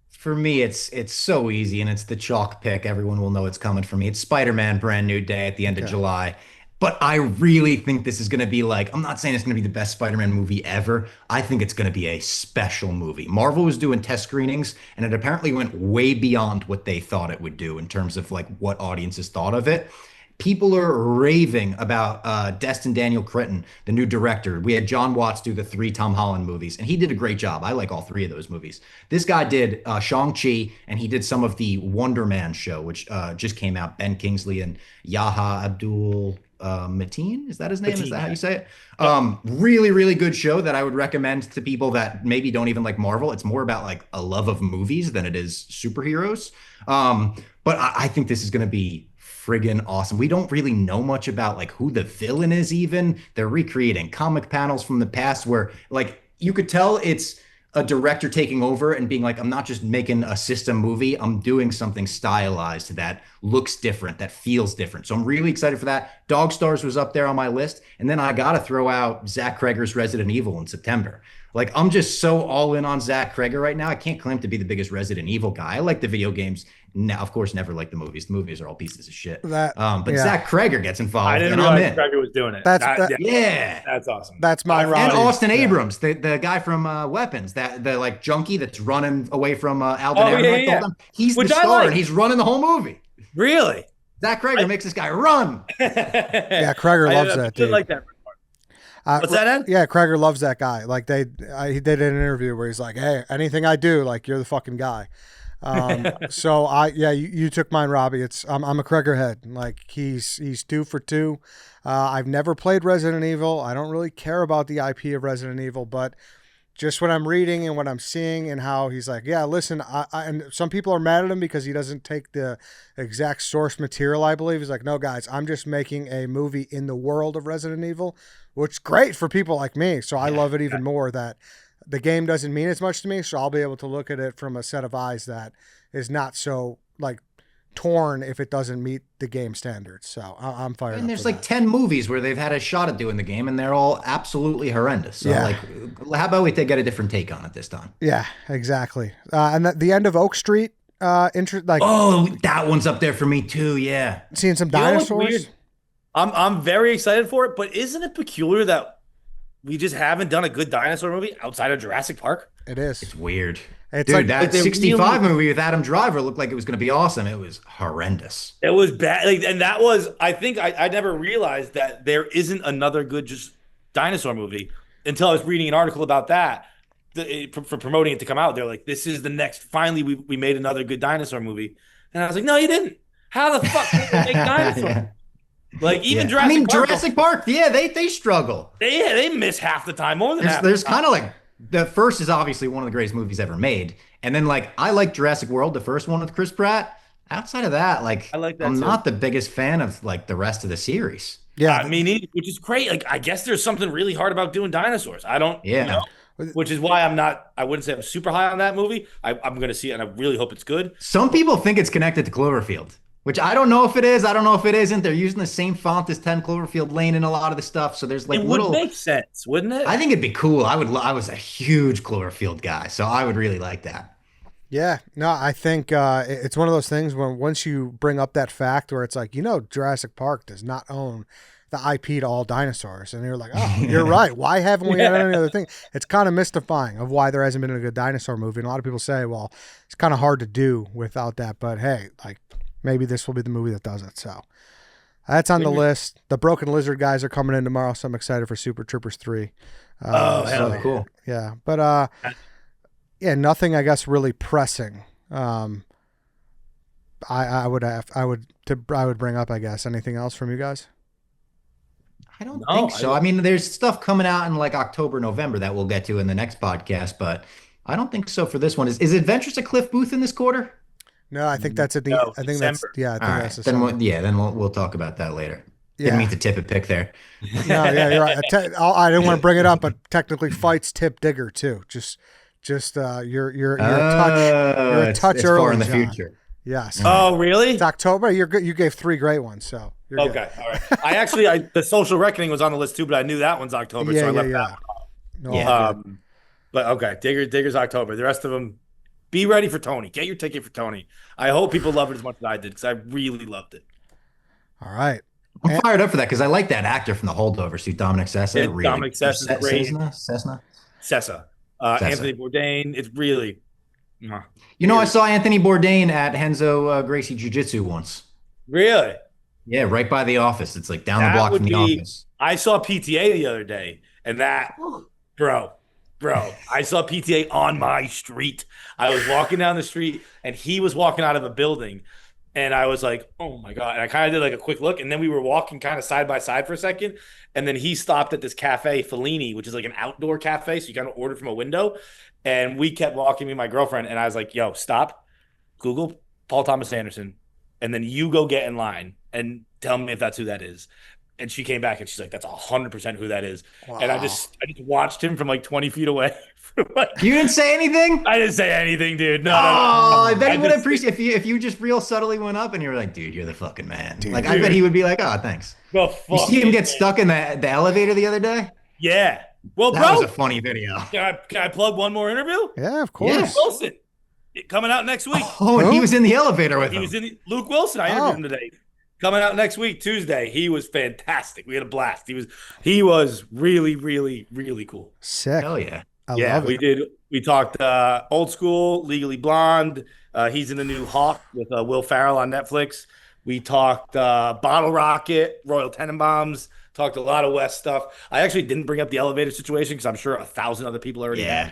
For me, it's so easy, and it's the chalk pick. Everyone will know it's coming for me. It's Spider-Man Brand New Day at the end of July. But I really think this is going to be like, I'm not saying it's going to be the best Spider-Man movie ever. I think it's going to be a special movie. Marvel was doing test screenings, and it apparently went way beyond what they thought it would do in terms of like what audiences thought of it. People are raving about Destin Daniel Cretton, the new director. We had John Watts do the 3 Tom Holland movies, and he did a great job. I like all 3 of those movies. This guy did Shang-Chi, and he did some of the Wonder Man show, which just came out. Ben Kingsley and Yaha Abdul Mateen, is that his name? Is that how you say it? Really, really good show that I would recommend to people that maybe don't even like Marvel. It's more about like a love of movies than it is superheroes. But I think this is going to be friggin' awesome. We don't really know much about like who the villain is even. They're recreating comic panels from the past where like you could tell it's a director taking over and being like, I'm not just making a system movie, I'm doing something stylized that looks different, that feels different. So I'm really excited for that. Dog Stars was up there on my list. And then I got to throw out Zach Cregger's Resident Evil in September. Like, I'm just so all in on Zach Cregger right now. I can't claim to be the biggest Resident Evil guy. I like the video games. Now, of course, never like the movies. The movies are all pieces of shit. But Zach Cregger gets involved. I didn't realize Cregger was doing it. That's awesome. That's my And Austin Abrams, the guy from Weapons, the like junkie that's running away from Alvin Ehrenreich. He's the star, and he's running the whole movie. Really? Zach Cregger makes this guy run. Yeah, Cregger loves that dude. Like that. What's that, Ed? Yeah, Cregger loves that guy. Like he did an interview where he's like, "Hey, anything I do, like you're the fucking guy." So you took mine, Robbie. I'm a Cregger head. Like he's 2 for 2. I've never played Resident Evil. I don't really care about the IP of Resident Evil, but just what I'm reading and what I'm seeing and how he's like, yeah, listen, and some people are mad at him because he doesn't take the exact source material, I believe. He's like, no, guys, I'm just making a movie in the world of Resident Evil, which is great for people like me. So I love it even more that the game doesn't mean as much to me. So I'll be able to look at it from a set of eyes that is not so like torn if it doesn't meet the game standards. So I'm fired up. And there's like 10 movies where they've had a shot at doing the game and they're all absolutely horrendous. So like, how about we get a different take on it this time? Yeah, exactly. And the end of Oak Street, like Oh, that one's up there for me too. Yeah. seeing some You know what's dinosaurs? weird? I'm very excited for it, but isn't it peculiar that we just haven't done a good dinosaur movie outside of Jurassic Park? It is. It's weird. It's Dude, like that they 65 really- movie with Adam Driver looked like it was going to be awesome. It was horrendous. It was bad, like, and that was. I think I never realized that there isn't another good just dinosaur movie until I was reading an article about that for promoting it to come out. They're like, "This is the next. Finally, we made another good dinosaur movie," and I was like, "No, you didn't. How the fuck did they make dinosaurs?" Yeah. Like even Yeah. I mean, Jurassic Park, Jurassic Park, yeah, they struggle. they miss half the time, more than half. There's kind of like the first is obviously one of the greatest movies ever made, and then like I like Jurassic World, the first one with Chris Pratt. Outside of that, like I like that I'm too. not the biggest fan of like the rest of the series. yeah, I mean, which is great. Like, I guess there's something really hard about doing dinosaurs. I don't, Yeah. which is why I wouldn't say I'm super high on that movie. I'm going to see it and I really hope it's good. Some people think it's connected to Cloverfield, which I don't know if it is. I don't know if it isn't. They're using the same font as 10 Cloverfield Lane in a lot of the stuff. So there's like It little. would make sense, wouldn't it? I think it'd be cool. I was a huge Cloverfield guy, so I would really like that. yeah. No, I think it's one of those things when once you bring up that fact where it's like, Jurassic Park does not own the IP to all dinosaurs, and you're like, oh, you're right. Why haven't we had any other thing? It's kind of mystifying of why there hasn't been a good dinosaur movie. And a lot of people say, well, it's kind of hard to do without that. But hey, like maybe this will be the movie that does it. So that's on the list. The Broken Lizard guys are coming in tomorrow, so I'm excited for Super Troopers 3. Hell yeah. Cool. Yeah, but yeah, nothing I guess really pressing. I would bring up, I guess. Anything else from you guys? I don't No, think so. I mean, there's stuff coming out in like October, November that we'll get to in the next podcast, but I don't think so for this one. Is Adventures of Cliff Booth in this quarter? No, I think that's at the. No, I think that's December. yeah. I think All right, that's then December. then we'll talk about that later. Yeah. Didn't mean to tip a pick there. No, yeah, you're right. I didn't want to bring it up, but technically, fights tip Digger too. Just you're a touch it's early far in the John. future. Yes. Oh, really? It's October. You're good. You gave 3 great ones, so you're good. Okay, all right. The Social Reckoning was on the list too, but I knew that one's October, so I left that. No, Yeah. all good. But okay, Digger's October. The rest of them, be ready for Tony. Get your ticket for Tony. I hope people love it as much as I did because I really loved it. All right. I'm fired up for that because I like that actor from The Holdovers, who Dominic Sessa. Yeah, Really, Dominic Sessa's great. Cessna. Sessa. Sessa. Anthony Bourdain. It's really. You know, I saw Anthony Bourdain at Henzo Gracie Jiu-Jitsu once. Really? Yeah, right by the office. It's like down the That block would from the be- office. I saw PTA the other day, and that, bro, I saw PTA on my street. I was walking down the street, and he was walking out of a building, and I was like, oh my God. And I kind of did like a quick look, and then we were walking kind of side by side for a second, and then he stopped at this cafe, Fellini, which is like an outdoor cafe, so you kind of order from a window, and we kept walking, me and my girlfriend, and I was like, yo, stop, Google Paul Thomas Anderson, and then you go get in line and tell me if that's who that is. And she came back and she's like, that's 100% who that is. Wow. And I just watched him from like 20 feet away. You didn't say anything? I didn't say anything, dude. No, Oh, I bet he would just- appreciate if you just real subtly went up and you were like, dude, you're the fucking man. Dude. Like, I bet he would be like, oh, thanks. Go You fuck see him it, get man. stuck in the elevator the other day? Yeah. Well, That bro, was a funny video. can I plug one more interview? Yeah, of course. Yeah. Wilson, coming out next week. Oh, and he Who? was in the elevator with He him. was in Luke Wilson. I interviewed him today. Coming out next week, Tuesday. He was fantastic. We had a blast. He was really, really, really cool. Sick. Hell yeah. I love it. We talked old school, Legally Blonde. He's in the new Hawk with Will Ferrell on Netflix. We talked Bottle Rocket, Royal Tenenbaums. Talked a lot of West stuff. I actually didn't bring up the elevator situation because I'm sure 1,000 other people already Yeah.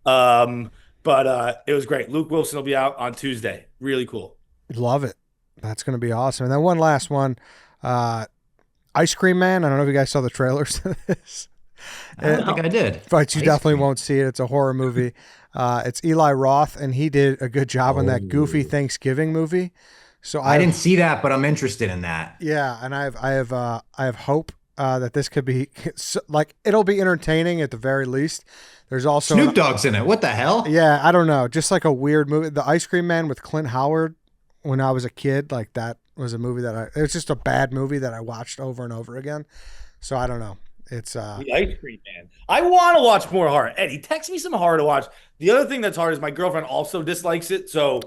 had. But it was great. Luke Wilson will be out on Tuesday. Really cool. Love it. That's going to be awesome. And then one last one. Ice Cream Man. I don't know if you guys saw the trailers to this. I don't think I did. But you Ice definitely Cream. won't see it. It's a horror movie. It's Eli Roth, and he did a good job on that goofy Thanksgiving movie. So I didn't see that, but I'm interested in that. Yeah, and I have hope that this could be like it'll be entertaining at the very least. There's also Snoop Dogg's in it. What the hell? Yeah, I don't know, just like a weird movie. The Ice Cream Man with Clint Howard. When I was a kid, like that was a movie that it was just a bad movie that I watched over and over again. So I don't know. It's The Ice Cream Man. I want to watch more horror. Eddie, text me some horror to watch. The other thing that's hard is my girlfriend also dislikes it. So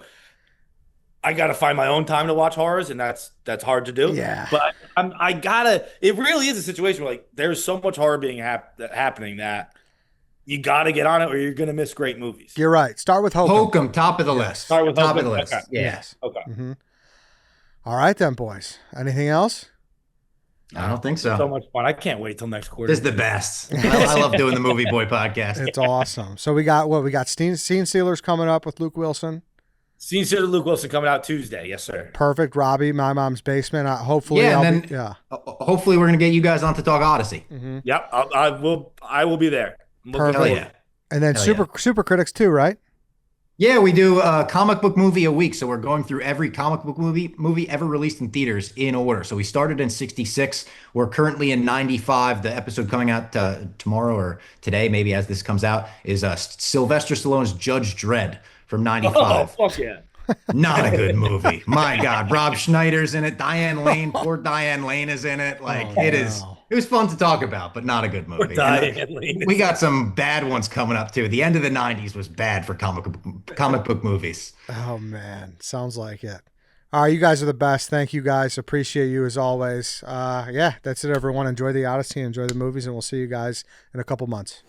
I got to find my own time to watch horrors, and that's hard to do. Yeah. But I gotta. It really is a situation where like there's so much horror being happening that you got to get on it, or you're gonna miss great movies. You're right. Start with Hokum. Hokum, top of the list. Start with top Hokum. of the list. Okay. Yes. Okay. Mm-hmm. All right then, boys. Anything else? I don't think so. So much fun. I can't wait till next quarter. This is the best. I love doing the Movie Boy podcast. It's awesome. So we got what? We got Scene Stealers coming up with Luke Wilson. Scene Stealer Luke Wilson coming out Tuesday. Yes, sir. Perfect. Robbie, My Mom's Basement. Hopefully, Yeah, I'll and then hopefully we're gonna get you guys on to talk Odyssey. Mm-hmm. Yep. I will be there. Perfect. Hell yeah. And then Super Critics too, right? Yeah, we do a comic book movie a week. So we're going through every comic book movie ever released in theaters in order. So we started in 66. We're currently in 95. The episode coming out tomorrow or today, maybe as this comes out, is Sylvester Stallone's Judge Dredd from 95. Oh, fuck yeah. Not a good movie. My God. Rob Schneider's in it. Diane Lane. Poor Diane Lane is in it. It was fun to talk about, but not a good movie. We got some bad ones coming up too. The end of the 90s was bad for comic book movies. Oh man, sounds like it. All right, you guys are the best. Thank you guys. Appreciate you as always. Yeah, that's it everyone. Enjoy the Odyssey, enjoy the movies, and we'll see you guys in a couple months.